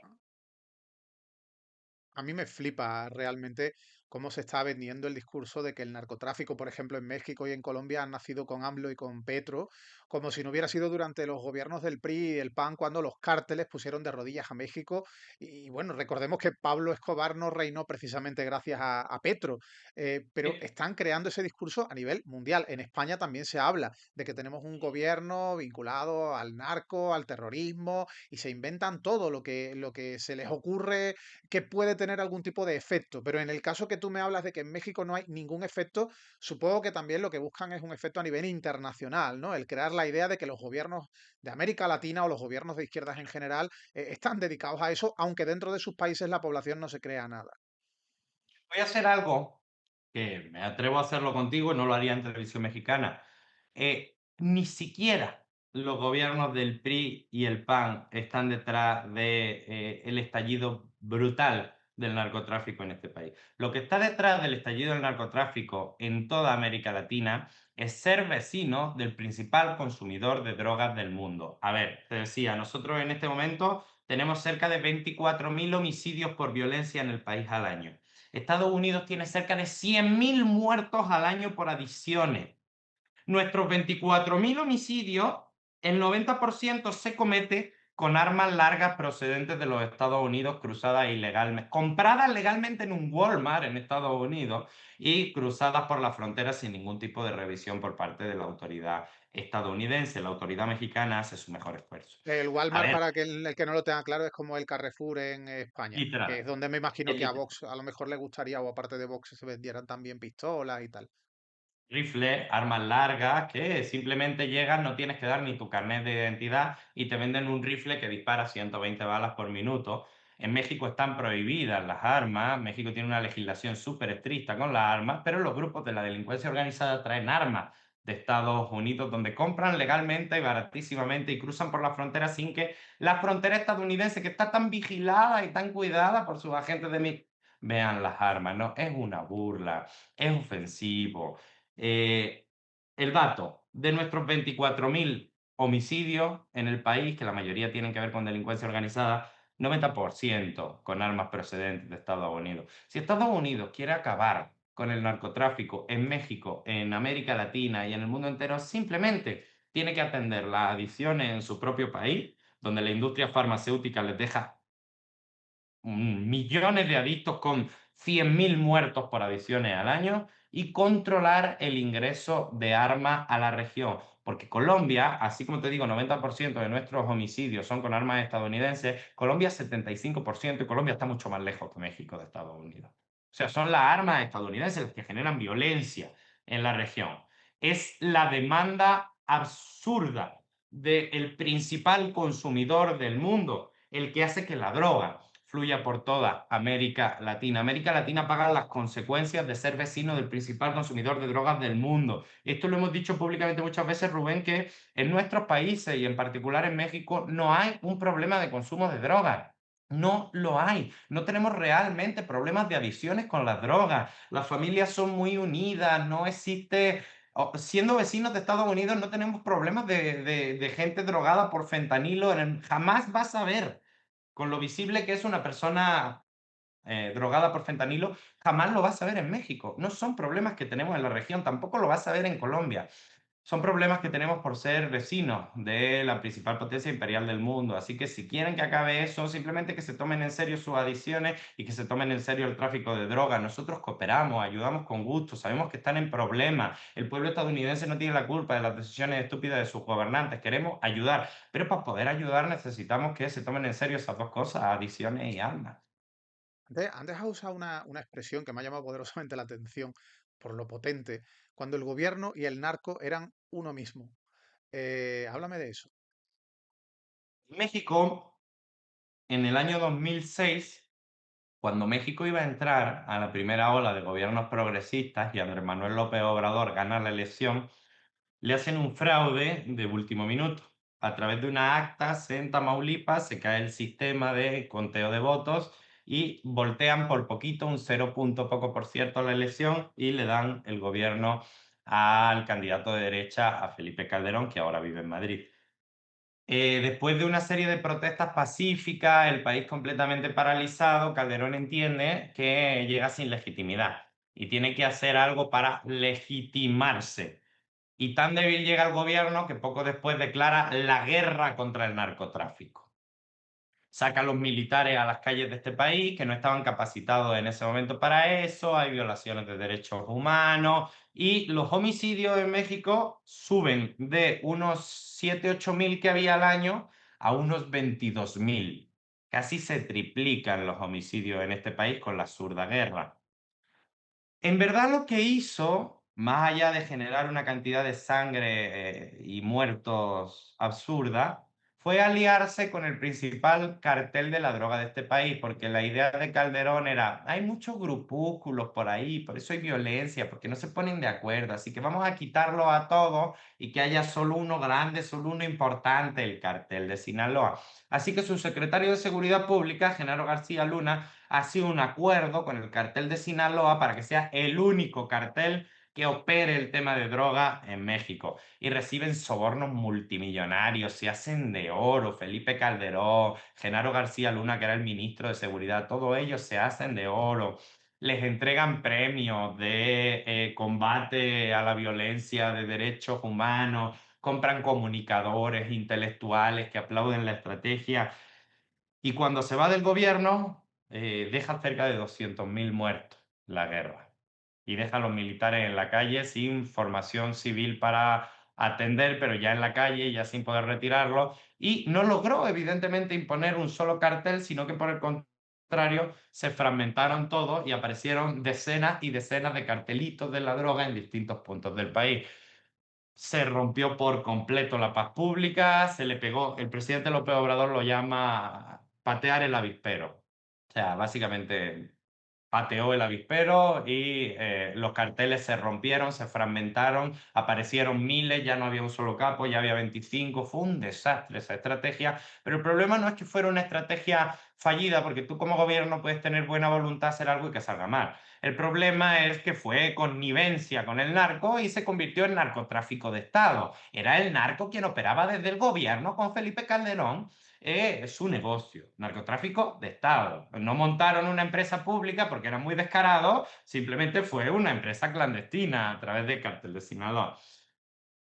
a mí me flipa realmente cómo se está vendiendo el discurso de que el narcotráfico, por ejemplo, en México y en Colombia han nacido con AMLO y con Petro, como si no hubiera sido durante los gobiernos del PRI y del PAN cuando los cárteles pusieron de rodillas a México. Y bueno, recordemos que Pablo Escobar no reinó precisamente gracias a Petro, pero Eh, están creando ese discurso a nivel mundial. En España también se habla de que tenemos un gobierno vinculado al narco, al terrorismo, y se inventan todo lo que se les ocurre que puede tener algún tipo de efecto. Pero en el caso que tú me hablas de que en México no hay ningún efecto, supongo que también lo que buscan es un efecto a nivel internacional, ¿no? El crear la idea de que los gobiernos de América Latina o los gobiernos de izquierdas en general están dedicados a eso, aunque dentro de sus países la población no se crea nada. Voy a hacer algo que me atrevo a hacerlo contigo y no lo haría en televisión mexicana. Ni siquiera los gobiernos del PRI y el PAN están detrás de, el estallido brutal del narcotráfico en este país. Lo que está detrás del estallido del narcotráfico en toda América Latina es ser vecino del principal consumidor de drogas del mundo. A ver, te decía, nosotros en este momento tenemos cerca de 24.000 homicidios por violencia en el país al año. Estados Unidos tiene cerca de 100.000 muertos al año por adicciones. Nuestros 24.000 homicidios, el 90% se comete con armas largas procedentes de los Estados Unidos, cruzadas ilegalmente, compradas legalmente en un Walmart en Estados Unidos y cruzadas por la frontera sin ningún tipo de revisión por parte de la autoridad estadounidense. La autoridad mexicana hace su mejor esfuerzo. El A Walmart, ver, para que el que no lo tenga claro, es como el Carrefour en España, que literal. es donde me imagino que a Literal. Vox a lo mejor le gustaría, o aparte de Vox, se vendieran también pistolas y tal. Rifles, armas largas, que simplemente llegas, no tienes que dar ni tu carnet de identidad y te venden un rifle que dispara 120 balas por minuto. En México están prohibidas las armas, México tiene una legislación súper estricta con las armas, pero los grupos de la delincuencia organizada traen armas de Estados Unidos donde compran legalmente y baratísimamente y cruzan por la frontera sin que la frontera estadounidense, que está tan vigilada y tan cuidada por sus agentes vean las armas, ¿no? Es una burla, es ofensivo. Eh, el dato de nuestros 24.000 homicidios en el país, que la mayoría tienen que ver con delincuencia organizada, 90% con armas procedentes de Estados Unidos. Si Estados Unidos quiere acabar con el narcotráfico en México, en América Latina y en el mundo entero, simplemente tiene que atender las adicciones en su propio país, donde la industria farmacéutica les deja millones de adictos con 100.000 muertos por adicciones al año, y controlar el ingreso de armas a la región. Porque Colombia, así como te digo, 90% de nuestros homicidios son con armas estadounidenses, Colombia 75%, y Colombia está mucho más lejos que México de Estados Unidos. O sea, son las armas estadounidenses las que generan violencia en la región. Es la demanda absurda del principal consumidor del mundo, el que hace que la droga fluya por toda América Latina. América Latina paga las consecuencias de ser vecino del principal consumidor de drogas del mundo. Esto lo hemos dicho públicamente muchas veces, Rubén, que en nuestros países y en particular en México no hay un problema de consumo de drogas. No lo hay. No tenemos realmente problemas de adicciones con las drogas. Las familias son muy unidas, no existe siendo vecinos de Estados Unidos no tenemos problemas de gente drogada por fentanilo. Jamás vas a ver, con lo visible que es una persona drogada por fentanilo, jamás lo vas a ver en México. No son problemas que tenemos en la región, tampoco lo vas a ver en Colombia. Son problemas que tenemos por ser vecinos de la principal potencia imperial del mundo. Así que si quieren que acabe eso, simplemente que se tomen en serio sus adicciones y que se tomen en serio el tráfico de drogas. Nosotros cooperamos, ayudamos con gusto, sabemos que están en problemas. El pueblo estadounidense no tiene la culpa de las decisiones estúpidas de sus gobernantes. Queremos ayudar, pero para poder ayudar necesitamos que se tomen en serio esas dos cosas, adicciones y armas. Antes has usado una expresión que me ha llamado poderosamente la atención por lo potente, cuando el gobierno y el narco eran uno mismo. Háblame de eso. México, en el año 2006, cuando México iba a entrar a la primera ola de gobiernos progresistas y Andrés Manuel López Obrador gana la elección, le hacen un fraude de último minuto. A través de una actas en Tamaulipas se cae el sistema de conteo de votos y voltean por poquito, un 0 punto poco por ciento la elección y le dan el gobierno al candidato de derecha, a Felipe Calderón, que ahora vive en Madrid. Después de una serie de protestas pacíficas, el país completamente paralizado, Calderón entiende que llega sin legitimidad y tiene que hacer algo para legitimarse. Y tan débil llega el gobierno que poco después declara la guerra contra el narcotráfico. Saca a los militares a las calles de este país que no estaban capacitados en ese momento para eso, hay violaciones de derechos humanos y los homicidios en México suben de unos 7-8 mil que había al año a unos 22.000. Casi se triplican los homicidios en este país con la absurda guerra. En verdad lo que hizo, más allá de generar una cantidad de sangre y muertos absurda, fue aliarse con el principal cartel de la droga de este país, porque la idea de Calderón era, hay muchos grupúsculos por ahí, por eso hay violencia, porque no se ponen de acuerdo, así que vamos a quitarlo a todos y que haya solo uno grande, solo uno importante, el cartel de Sinaloa. Así que su secretario de Seguridad Pública, Genaro García Luna, hace un acuerdo con el cartel de Sinaloa para que sea el único cartel que opere el tema de droga en México. Y reciben sobornos multimillonarios, se hacen de oro. Felipe Calderón, Genaro García Luna, que era el ministro de Seguridad, todos ellos se hacen de oro. Les entregan premios de combate a la violencia, de derechos humanos, compran comunicadores intelectuales que aplauden la estrategia. Y cuando se va del gobierno, deja cerca de 200.000 muertos la guerra. Y deja a los militares en la calle sin formación civil para atender, pero ya en la calle, ya sin poder retirarlo. Y no logró, evidentemente, imponer un solo cartel, sino que por el contrario, se fragmentaron todos y aparecieron decenas y decenas de cartelitos de la droga en distintos puntos del país. Se rompió por completo la paz pública, se le pegó, el presidente López Obrador lo llama patear el avispero. O sea, básicamente pateó el avispero y los carteles se rompieron, se fragmentaron, aparecieron miles, ya no había un solo capo, ya había 25, fue un desastre esa estrategia, pero el problema no es que fuera una estrategia fallida, porque tú como gobierno puedes tener buena voluntad de hacer algo y que salga mal. El problema es que fue connivencia con el narco y se convirtió en narcotráfico de Estado. Era el narco quien operaba desde el gobierno con Felipe Calderón su negocio, narcotráfico de Estado. No montaron una empresa pública porque eran muy descarados, simplemente fue una empresa clandestina a través del cartel de Sinaloa.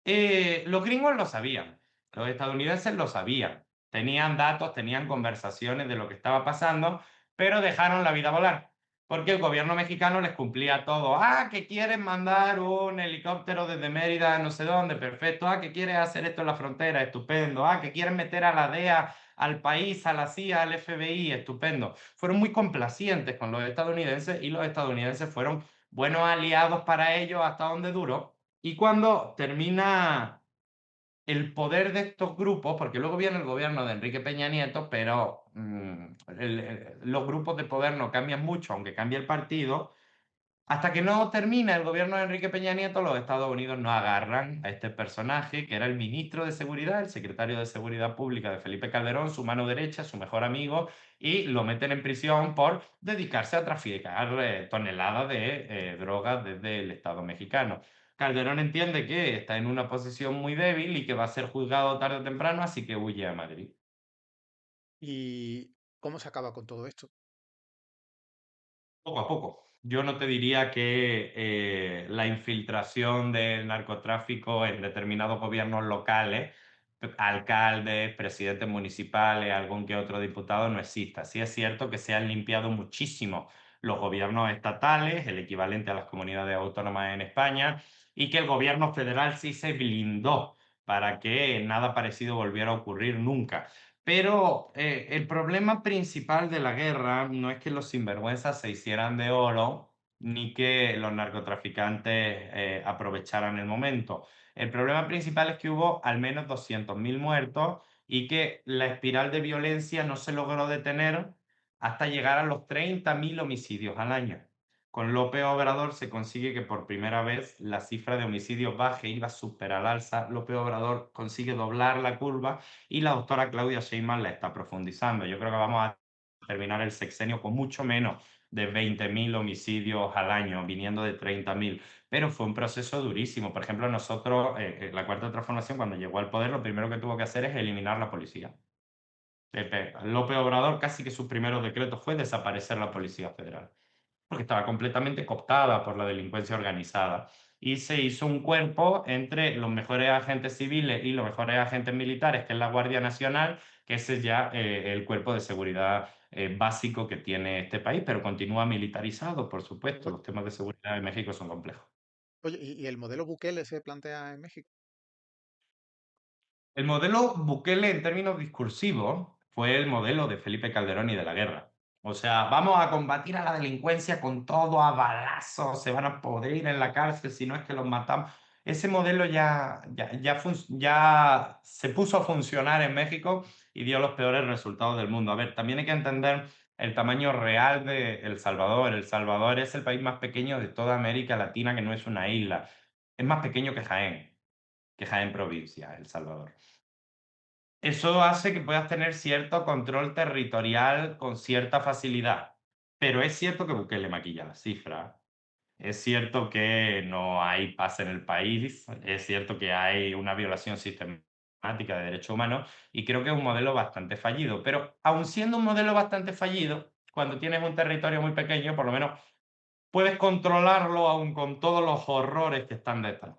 Los gringos lo sabían, los estadounidenses lo sabían, tenían datos, tenían conversaciones de lo que estaba pasando, pero dejaron la vida volar, porque el gobierno mexicano les cumplía todo. Ah, que quieren mandar un helicóptero desde Mérida a no sé dónde, perfecto. Ah, que quieren hacer esto en la frontera, estupendo. Ah, que quieren meter a la DEA al país, a la CIA, al FBI, estupendo. Fueron muy complacientes con los estadounidenses y los estadounidenses fueron buenos aliados para ellos hasta donde duró. Y cuando termina el poder de estos grupos, porque luego viene el gobierno de Enrique Peña Nieto, pero los grupos de poder no cambian mucho, aunque cambie el partido. Hasta que no termina el gobierno de Enrique Peña Nieto, los Estados Unidos no agarran a este personaje, que era el ministro de Seguridad, el secretario de Seguridad Pública de Felipe Calderón, su mano derecha, su mejor amigo, y lo meten en prisión por dedicarse a traficar toneladas de drogas desde el Estado mexicano. Calderón entiende que está en una posición muy débil y que va a ser juzgado tarde o temprano, así que huye a Madrid. ¿Y cómo se acaba con todo esto? Poco a poco. Yo no te diría que la infiltración del narcotráfico en determinados gobiernos locales, alcaldes, presidentes municipales, algún que otro diputado, no exista. Sí es cierto que se han limpiado muchísimo los gobiernos estatales, el equivalente a las comunidades autónomas en España, y que el gobierno federal sí se blindó para que nada parecido volviera a ocurrir nunca. Pero el problema principal de la guerra no es que los sinvergüenzas se hicieran de oro ni que los narcotraficantes aprovecharan el momento. El problema principal es que hubo al menos 200.000 muertos y que la espiral de violencia no se logró detener hasta llegar a los 30.000 homicidios al año. Con López Obrador se consigue que por primera vez la cifra de homicidios baje y va súper al alza. López Obrador consigue doblar la curva y la doctora Claudia Sheinbaum la está profundizando. Yo creo que vamos a terminar el sexenio con mucho menos de 20.000 homicidios al año, viniendo de 30.000. Pero fue un proceso durísimo. Por ejemplo, nosotros, la Cuarta Transformación, cuando llegó al poder, lo primero que tuvo que hacer es eliminar la policía. López Obrador casi que sus primeros decretos fue desaparecer la Policía Federal porque estaba completamente cooptada por la delincuencia organizada. Y se hizo un cuerpo entre los mejores agentes civiles y los mejores agentes militares, que es la Guardia Nacional, que ese es ya el cuerpo de seguridad básico que tiene este país, pero continúa militarizado, por supuesto. Oye, Los temas de seguridad en México son complejos. oye, ¿y el modelo Bukele se plantea en México? El modelo Bukele en términos discursivos fue el modelo de Felipe Calderón y de la guerra. O sea, vamos a combatir a la delincuencia con todo a balazos, se van a poder ir en la cárcel si no es que los matamos. Ese modelo ya se puso a funcionar en México y dio los peores resultados del mundo. A ver, también hay que entender el tamaño real de El Salvador. El Salvador es el país más pequeño de toda América Latina, que no es una isla. Es más pequeño que Jaén provincia, El Salvador. Eso hace que puedas tener cierto control territorial con cierta facilidad. Pero es cierto que Bukele maquilla las cifras. Es cierto que no hay paz en el país. Es cierto que hay una violación sistemática de derechos humanos. Y creo que es un modelo bastante fallido. Pero aun siendo un modelo bastante fallido, cuando tienes un territorio muy pequeño, por lo menos puedes controlarlo aun con todos los horrores que están detrás.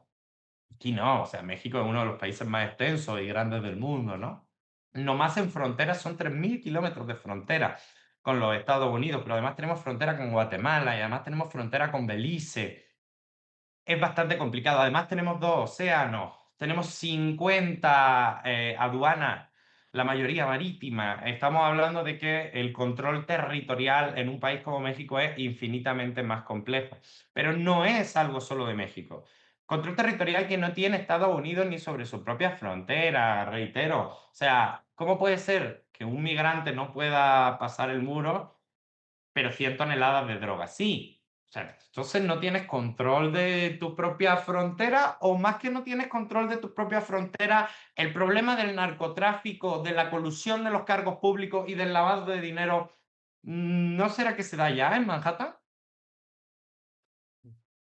Aquí no, o sea, México es uno de los países más extensos y grandes del mundo, ¿no? Nomás en fronteras son 3.000 kilómetros de frontera con los Estados Unidos, pero además tenemos frontera con Guatemala y además tenemos frontera con Belice. Es bastante complicado. Además tenemos dos océanos, tenemos 50 aduanas, la mayoría marítima. Estamos hablando de que el control territorial en un país como México es infinitamente más complejo. Pero no es algo solo de México. Control territorial que no tiene Estados Unidos ni sobre su propia frontera, reitero. O sea, ¿cómo puede ser que un migrante no pueda pasar el muro, pero 100 toneladas de droga sí? O sea, entonces no tienes control de tu propia frontera o más que no tienes control de tu propia frontera, el problema del narcotráfico, de la colusión de los cargos públicos y del lavado de dinero, ¿no será que se da ya en Manhattan?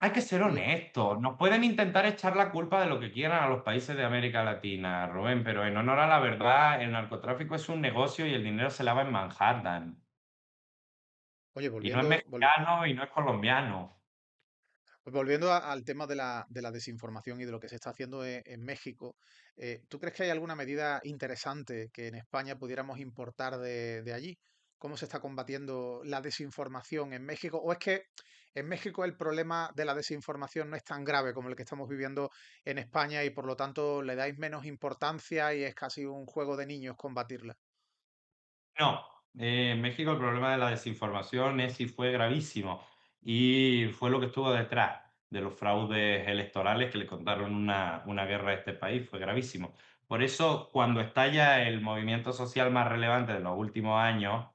Hay que ser Oye, honestos. Nos pueden intentar echar la culpa de lo que quieran a los países de América Latina, Rubén, pero en honor a la verdad, el narcotráfico es un negocio y el dinero se lava en Manhattan. oye, Y no es volviendo, mexicano y no es colombiano. pues volviendo al tema de la desinformación y de lo que se está haciendo en México, ¿tú crees que hay alguna medida interesante que en España pudiéramos importar de allí? ¿Cómo se está combatiendo la desinformación en México? ¿O es que en México el problema de la desinformación no es tan grave como el que estamos viviendo en España y por lo tanto le dais menos importancia y es casi un juego de niños combatirla? No, en México el problema de la desinformación es y fue gravísimo y fue lo que estuvo detrás. de los fraudes electorales que le contaron una guerra a este país, fue gravísimo. Por eso, cuando estalla el movimiento social más relevante de los últimos años,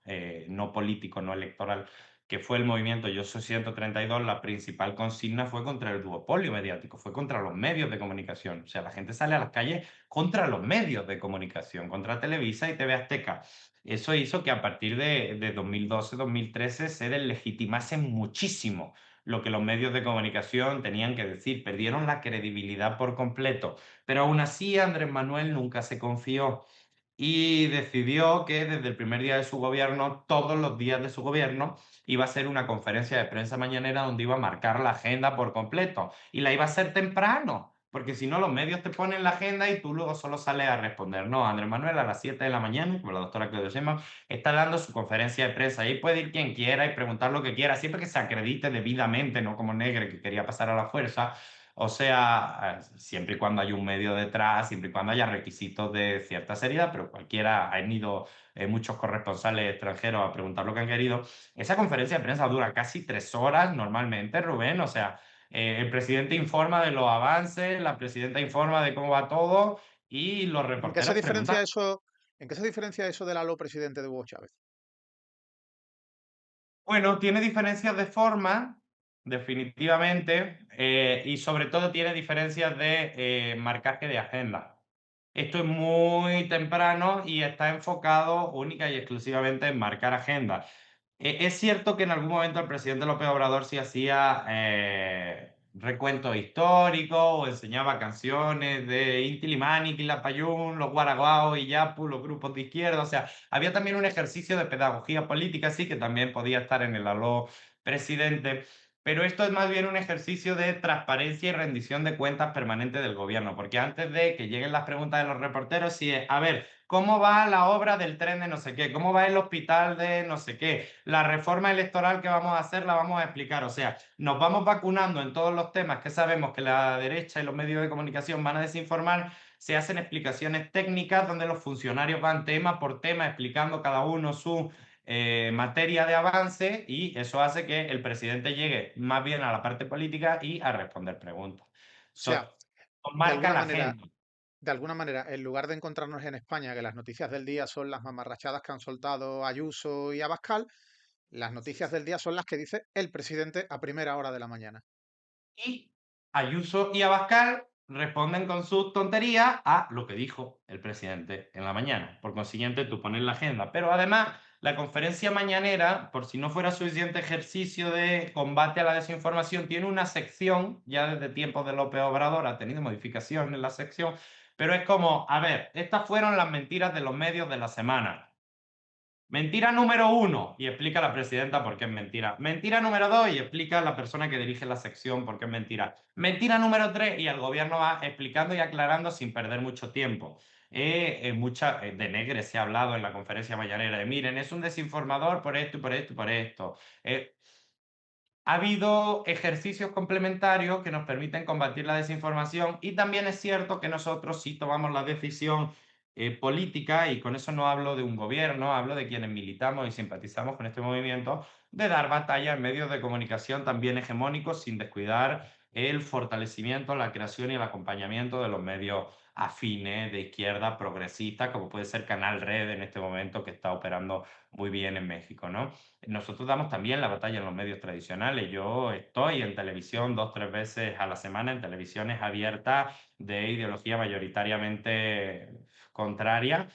no político, no electoral, que fue el movimiento Yo Soy 132, la principal consigna fue contra el duopolio mediático, fue contra los medios de comunicación. O sea, la gente sale a las calles contra los medios de comunicación, contra Televisa y TV Azteca. Eso hizo que a partir de 2012-2013 se deslegitimasen muchísimo lo que los medios de comunicación tenían que decir. Perdieron la credibilidad por completo. Pero aún así, Andrés Manuel nunca se confió y decidió que desde el primer día de su gobierno, todos los días de su gobierno, iba a ser una conferencia de prensa mañanera donde iba a marcar la agenda por completo. Y la iba a hacer temprano, porque si no los medios te ponen la agenda y tú luego solo sales a responder. No, Andrés Manuel a las 7 de la mañana, como la doctora Claudia Sheinbaum, está dando su conferencia de prensa. Ahí puede ir quien quiera y preguntar lo que quiera, siempre que se acredite debidamente, no como Negre que quería pasar a la fuerza. O sea, siempre y cuando haya un medio detrás, siempre y cuando haya requisitos de cierta seriedad, pero cualquiera, han ido muchos corresponsales extranjeros a preguntar lo que han querido. Esa conferencia de prensa dura casi 3 horas normalmente, Rubén. O sea, el presidente informa de los avances, la presidenta informa de cómo va todo y los ¿En qué se reporteros preguntan. diferencia eso, en qué se diferencia eso del aló presidente de Hugo Chávez? Bueno, tiene diferencias de forma, definitivamente, y sobre todo tiene diferencias de marcaje de agenda. Esto es muy temprano y está enfocado única y exclusivamente en marcar agenda. Es cierto que en algún momento el presidente López Obrador sí hacía recuentos históricos o enseñaba canciones de Inti Limani, Quilapayún, los Guaraguao y Yapu, los grupos de izquierda. O sea, había también un ejercicio de pedagogía política, sí, que también podía estar en el aló presidente. Pero esto es más bien un ejercicio de transparencia y rendición de cuentas permanente del gobierno, porque antes de que lleguen las preguntas de los reporteros, sí es, a ver, ¿cómo va la obra del tren de no sé qué? ¿Cómo va el hospital de no sé qué? La reforma electoral que vamos a hacer la vamos a explicar. O sea, nos vamos vacunando en todos los temas que sabemos que la derecha y los medios de comunicación van a desinformar. Se hacen explicaciones técnicas donde los funcionarios van tema por tema explicando cada uno su materia de avance y eso hace que el presidente llegue más bien a la parte política y a responder preguntas. O sea, de Marca alguna la manera, agenda. en lugar de encontrarnos en España, que las noticias del día son las mamarrachadas que han soltado Ayuso y Abascal, las noticias del día son las que dice el presidente a primera hora de la mañana. Y Ayuso y Abascal responden con sus tonterías a lo que dijo el presidente en la mañana. Por consiguiente, tú pones la agenda. Pero además, la conferencia mañanera, por si no fuera suficiente ejercicio de combate a la desinformación, tiene una sección, ya desde tiempos de López Obrador ha tenido modificación en la sección, pero es como, a ver, estas fueron las mentiras de los medios de la semana. Mentira número 1, y explica la presidenta por qué es mentira. Mentira número 2, y explica la persona que dirige la sección por qué es mentira. Mentira número 3, y el gobierno va explicando y aclarando sin perder mucho tiempo. De Negre se ha hablado en la conferencia mañanera de, miren, es un desinformador por esto y por esto y por esto. Ha habido ejercicios complementarios que nos permiten combatir la desinformación y también es cierto que nosotros sí tomamos la decisión política, y con eso no hablo de un gobierno, hablo de quienes militamos y simpatizamos con este movimiento, de dar batalla en medios de comunicación también hegemónicos sin descuidar el fortalecimiento, la creación y el acompañamiento de los medios afines, de izquierda, progresistas, como puede ser Canal Red en este momento, que está operando muy bien en México, ¿no? Nosotros damos también la batalla en los medios tradicionales. Yo estoy en televisión 2 o 3 veces a la semana, en televisiones abiertas de ideología mayoritariamente contraria,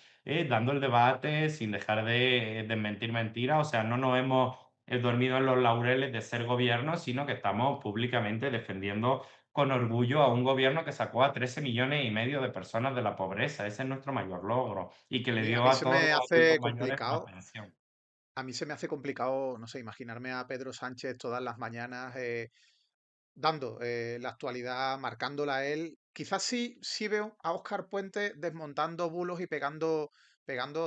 dando el debate sin dejar de mentir mentiras. O sea, no nos hemos dormido en los laureles de ser gobierno, sino que estamos públicamente defendiendo con orgullo a un gobierno que sacó a 13,5 millones de personas de la pobreza. Ese es nuestro mayor logro y que le A dio mí a se todos me los hace adultos mayores una complicado, pensión. a mí se me hace complicado, no sé, imaginarme a Pedro Sánchez todas las mañanas dando la actualidad, marcándola a él. Quizás sí veo a Óscar Puente desmontando bulos y pegando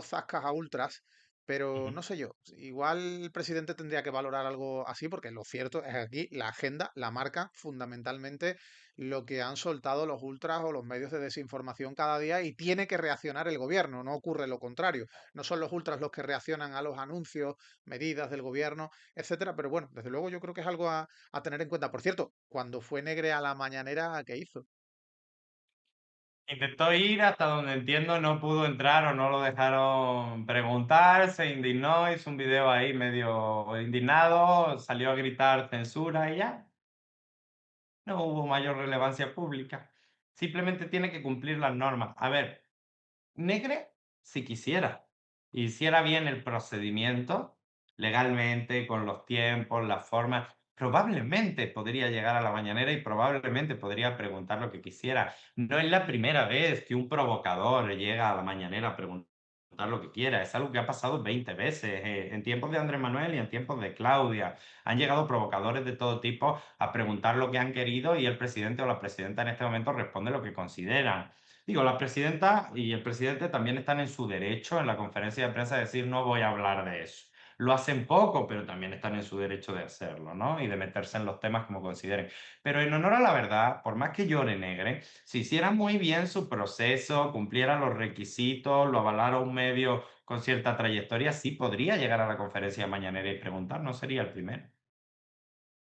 zascas a ultras, pero Ujú. no sé yo. Igual el presidente tendría que valorar algo así, porque lo cierto es que aquí la agenda la marca fundamentalmente lo que han soltado los ultras o los medios de desinformación cada día y tiene que reaccionar el gobierno, no ocurre lo contrario. No son los ultras los que reaccionan a los anuncios, medidas del gobierno, etcétera, pero bueno, desde luego yo creo que es algo a tener en cuenta. Por cierto, cuando fue Negre a la mañanera, ¿qué hizo? Intentó ir hasta donde entiendo no pudo entrar o no lo dejaron preguntar, se indignó, hizo un video ahí medio indignado, salió a gritar censura y ya. No hubo mayor relevancia pública. Simplemente tiene que cumplir las normas. A ver, Negre, si quisiera, hiciera bien el procedimiento, legalmente, con los tiempos, las formas, probablemente podría llegar a la mañanera y probablemente podría preguntar lo que quisiera. No es la primera vez que un provocador llega a la mañanera a preguntar lo que quiera. Es algo que ha pasado 20 veces. En tiempos de Andrés Manuel y en tiempos de Claudia. Han llegado provocadores de todo tipo a preguntar lo que han querido y el presidente o la presidenta en este momento responde lo que consideran. Digo, la presidenta y el presidente también están en su derecho en la conferencia de prensa de decir no voy a hablar de eso. Lo hacen poco, pero también están en su derecho de hacerlo, ¿no? Y de meterse en los temas como consideren. Pero en honor a la verdad, por más que llore Negre, si hiciera muy bien su proceso, cumpliera los requisitos, lo avalara un medio con cierta trayectoria, sí podría llegar a la conferencia mañanera y preguntar, no sería el primero.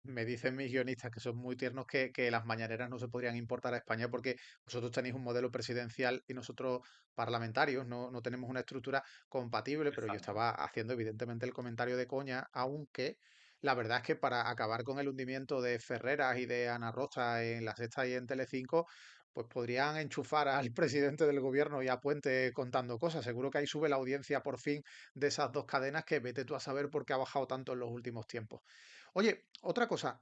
Me dicen mis guionistas que son muy tiernos que las mañaneras no se podrían importar a España porque vosotros tenéis un modelo presidencial y nosotros parlamentarios no tenemos una estructura compatible, pero yo Exacto. estaba haciendo evidentemente el comentario de coña, aunque la verdad es que para acabar con el hundimiento de Ferreras y de Ana Rosa en La Sexta y en Telecinco, pues podrían enchufar al presidente del gobierno y a Puente contando cosas. Seguro que ahí sube la audiencia por fin de esas dos cadenas que vete tú a saber por qué ha bajado tanto en los últimos tiempos. Oye, otra cosa,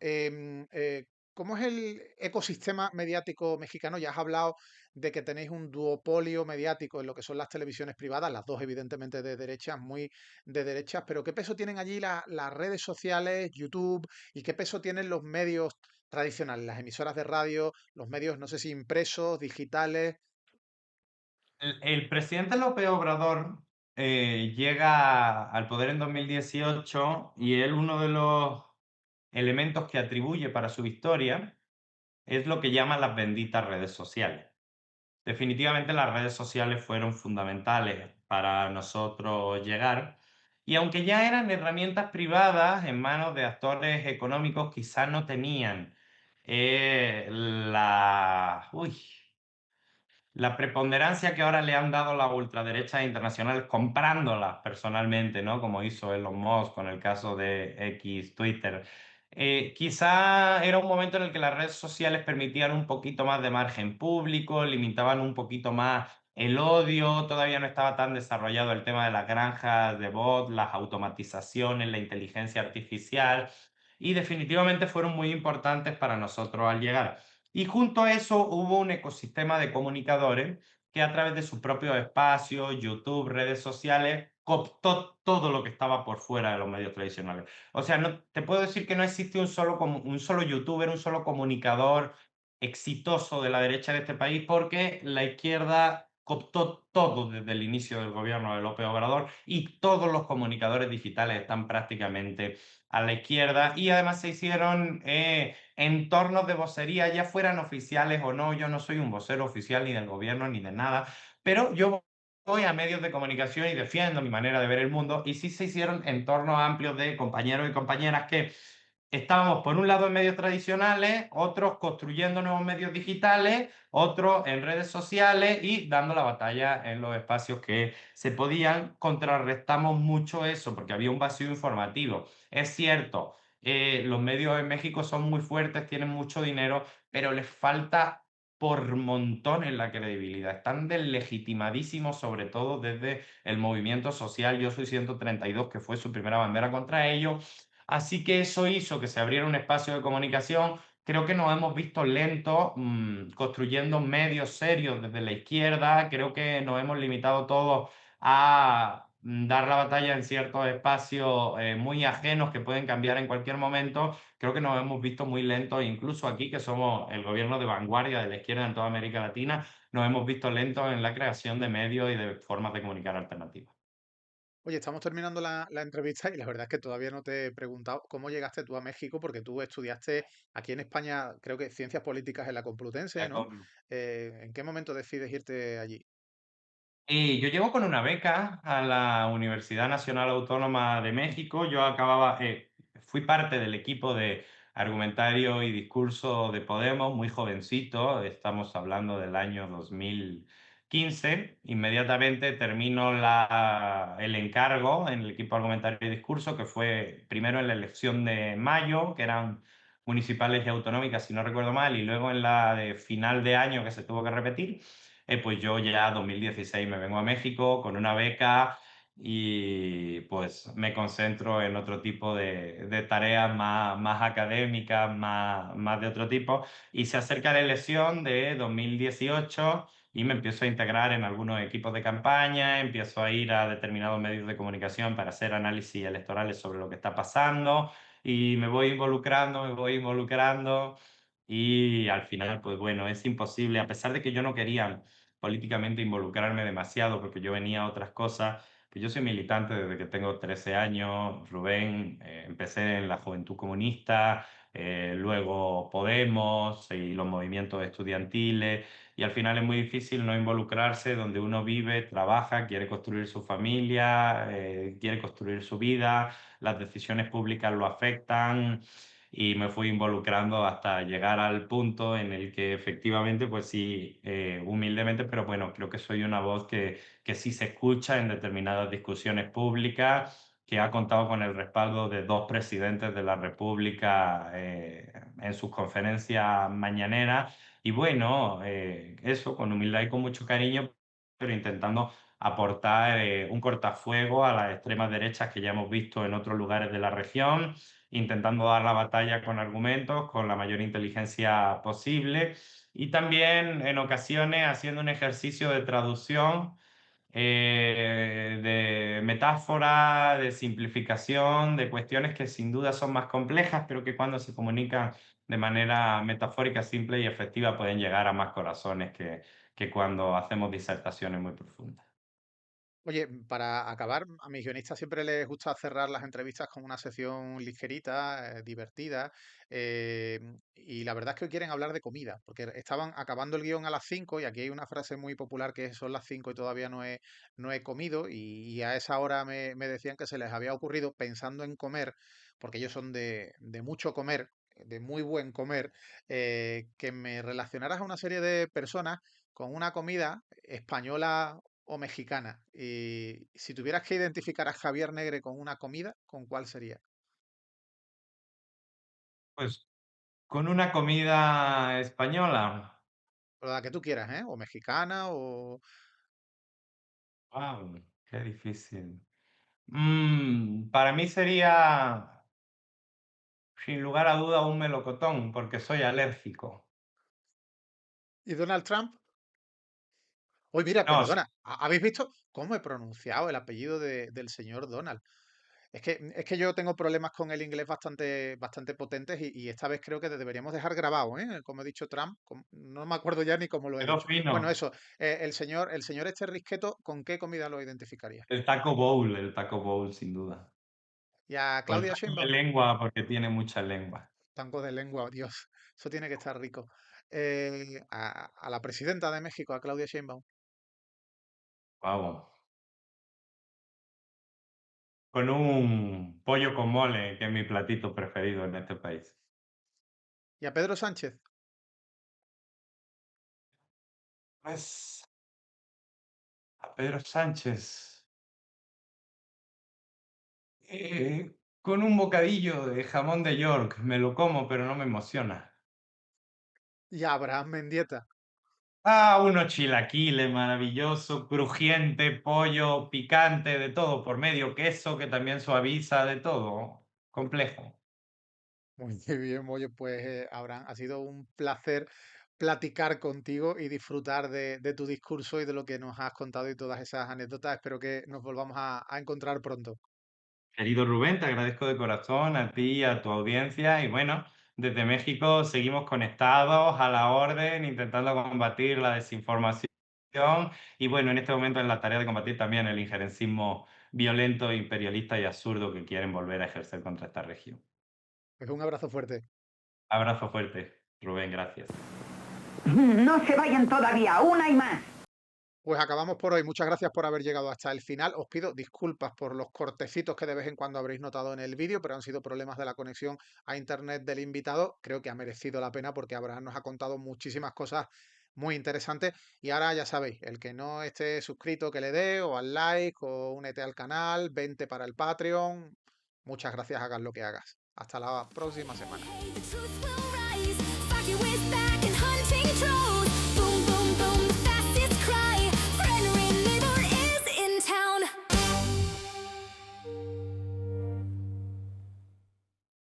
¿cómo es el ecosistema mediático mexicano? Ya has hablado de que tenéis un duopolio mediático en lo que son las televisiones privadas, las dos evidentemente de derechas, muy de derechas, pero ¿qué peso tienen allí las redes sociales, YouTube, y qué peso tienen los medios tradicionales, las emisoras de radio, los medios, no sé si impresos, digitales? El presidente López Obrador llega al poder en 2018 y él uno de los elementos que atribuye para su victoria es lo que llama las benditas redes sociales. Definitivamente las redes sociales fueron fundamentales para nosotros llegar y aunque ya eran herramientas privadas en manos de actores económicos, quizás no tenían la preponderancia que ahora le han dado las ultraderechas internacionales comprándolas personalmente, ¿no? Como hizo Elon Musk con el caso de X, Twitter. Quizá era un momento en el que las redes sociales permitían un poquito más de margen público, limitaban un poquito más el odio, todavía no estaba tan desarrollado el tema de las granjas de bots, las automatizaciones, la inteligencia artificial, y definitivamente fueron muy importantes para nosotros al llegar. Y junto a eso hubo un ecosistema de comunicadores que a través de sus propios espacios, YouTube, redes sociales, cooptó todo lo que estaba por fuera de los medios tradicionales. O sea, no, te puedo decir que no existe un solo youtuber, un solo comunicador exitoso de la derecha de este país porque la izquierda cooptó todo desde el inicio del gobierno de López Obrador y todos los comunicadores digitales están prácticamente a la izquierda y además se hicieron entornos de vocería, ya fueran oficiales o no. Yo no soy un vocero oficial ni del gobierno ni de nada, pero yo voy a medios de comunicación y defiendo mi manera de ver el mundo y sí se hicieron entornos amplios de compañeros y compañeras que estábamos por un lado en medios tradicionales, otros construyendo nuevos medios digitales, otros en redes sociales y dando la batalla en los espacios que se podían. Contrarrestamos mucho eso porque había un vacío informativo. Es cierto, los medios en México son muy fuertes, tienen mucho dinero, pero les falta por montones la credibilidad. Están deslegitimadísimos, sobre todo desde el movimiento social Yo Soy 132, que fue su primera bandera contra ellos. Así que eso hizo que se abriera un espacio de comunicación. Creo que nos hemos visto lentos construyendo medios serios desde la izquierda. Creo que nos hemos limitado todos a dar la batalla en ciertos espacios muy ajenos que pueden cambiar en cualquier momento. Creo que nos hemos visto muy lentos, incluso aquí, que somos el gobierno de vanguardia de la izquierda en toda América Latina, nos hemos visto lentos en la creación de medios y de formas de comunicar alternativas. Oye, estamos terminando la entrevista y la verdad es que todavía no te he preguntado cómo llegaste tú a México, porque tú estudiaste aquí en España, creo que Ciencias Políticas en la Complutense, ¿no? ¿En qué momento decides irte allí? Y yo llego con una beca a la Universidad Nacional Autónoma de México. Yo acababa, fui parte del equipo de argumentario y discurso de Podemos, muy jovencito, estamos hablando del año 2015. Inmediatamente termino el encargo en el equipo argumentario y discurso, que fue primero en la elección de mayo, que eran municipales y autonómicas, si no recuerdo mal, y luego en la de final de año, que se tuvo que repetir. Pues yo ya 2016 me vengo a México con una beca y pues me concentro en otro tipo de tareas más académicas, más de otro tipo. Y se acerca la elección de 2018 y me empiezo a integrar en algunos equipos de campaña, empiezo a ir a determinados medios de comunicación para hacer análisis electorales sobre lo que está pasando y me voy involucrando. Y al final, pues bueno, es imposible, a pesar de que yo no quería políticamente involucrarme demasiado, porque yo venía a otras cosas. Pues yo soy militante desde que tengo 13 años, Rubén, empecé en la Juventud Comunista, luego Podemos y los movimientos estudiantiles, y al final es muy difícil no involucrarse donde uno vive, trabaja, quiere construir su familia, quiere construir su vida, las decisiones públicas lo afectan, y me fui involucrando hasta llegar al punto en el que efectivamente, pues sí, humildemente, pero bueno, creo que soy una voz que sí se escucha en determinadas discusiones públicas, que ha contado con el respaldo de dos presidentes de la República en sus conferencias mañaneras. Y bueno, eso con humildad y con mucho cariño, pero intentando aportar un cortafuego a las extremas derechas que ya hemos visto en otros lugares de la región, intentando dar la batalla con argumentos, con la mayor inteligencia posible, y también en ocasiones haciendo un ejercicio de traducción, de metáfora, de simplificación, de cuestiones que sin duda son más complejas, pero que cuando se comunican de manera metafórica, simple y efectiva pueden llegar a más corazones que cuando hacemos disertaciones muy profundas. Oye, para acabar, a mis guionistas siempre les gusta cerrar las entrevistas con una sección ligerita, divertida, y la verdad es que hoy quieren hablar de comida, porque estaban acabando el guión a las 5 y aquí hay una frase muy popular que es son las 5 y todavía no he comido y a esa hora me decían que se les había ocurrido pensando en comer, porque ellos son de mucho comer, de muy buen comer, que me relacionaras a una serie de personas con una comida española o mexicana. Y si tuvieras que identificar a Javier Negre con una comida, ¿con cuál sería? Pues con una comida española. O la que tú quieras, ¿eh? O mexicana o... Wow, qué difícil. Para mí sería, sin lugar a duda, un melocotón, porque soy alérgico. ¿Y Donald Trump? Oye, mira, No, perdona, ¿habéis visto cómo he pronunciado el apellido del señor Donald? Es que yo tengo problemas con el inglés bastante potentes y esta vez creo que deberíamos dejar grabado, ¿eh? Como he dicho Trump, no me acuerdo ya ni cómo lo he quedó dicho. Bueno, fino. eso, el señor este Risqueto, ¿con qué comida lo identificaría? El Taco Bowl, sin duda. ¿Y a O el Claudia taco de Sheinbaum? lengua, porque tiene mucha lengua. Tango de lengua, Dios, eso tiene que estar rico. A la presidenta de México, a Claudia Sheinbaum, Vamos. Con un pollo con mole, que es mi platito preferido en este país. y a Pedro Sánchez. Pues a Pedro Sánchez. Con un bocadillo de jamón de York. Me lo como, pero no me emociona. Y a Abraham Mendieta. Unos chilaquiles maravilloso, crujiente, pollo, picante, de todo por medio, queso que también suaviza, de todo. Complejo. Muy bien, oye, pues Abraham, ha sido un placer platicar contigo y disfrutar de tu discurso y de lo que nos has contado y todas esas anécdotas. Espero que nos volvamos a encontrar pronto. Querido Rubén, te agradezco de corazón a ti y a tu audiencia. Y bueno, desde México seguimos conectados a la orden, intentando combatir la desinformación Y bueno, en este momento en la tarea de combatir también el injerencismo violento, imperialista y absurdo que quieren volver a ejercer contra esta región. Pues un abrazo fuerte. Abrazo fuerte, Rubén, gracias. No se vayan todavía, una y más. Pues acabamos por hoy. Muchas gracias por haber llegado hasta el final. Os pido disculpas por los cortecitos que de vez en cuando habréis notado en el vídeo, pero han sido problemas de la conexión a internet del invitado. Creo que ha merecido la pena porque Abraham nos ha contado muchísimas cosas muy interesantes. Y ahora ya sabéis, el que no esté suscrito que le dé, o al like, o únete al canal, vente para el Patreon. Muchas gracias, hagas lo que hagas. Hasta la próxima semana. The truth will rise, fuck it with that.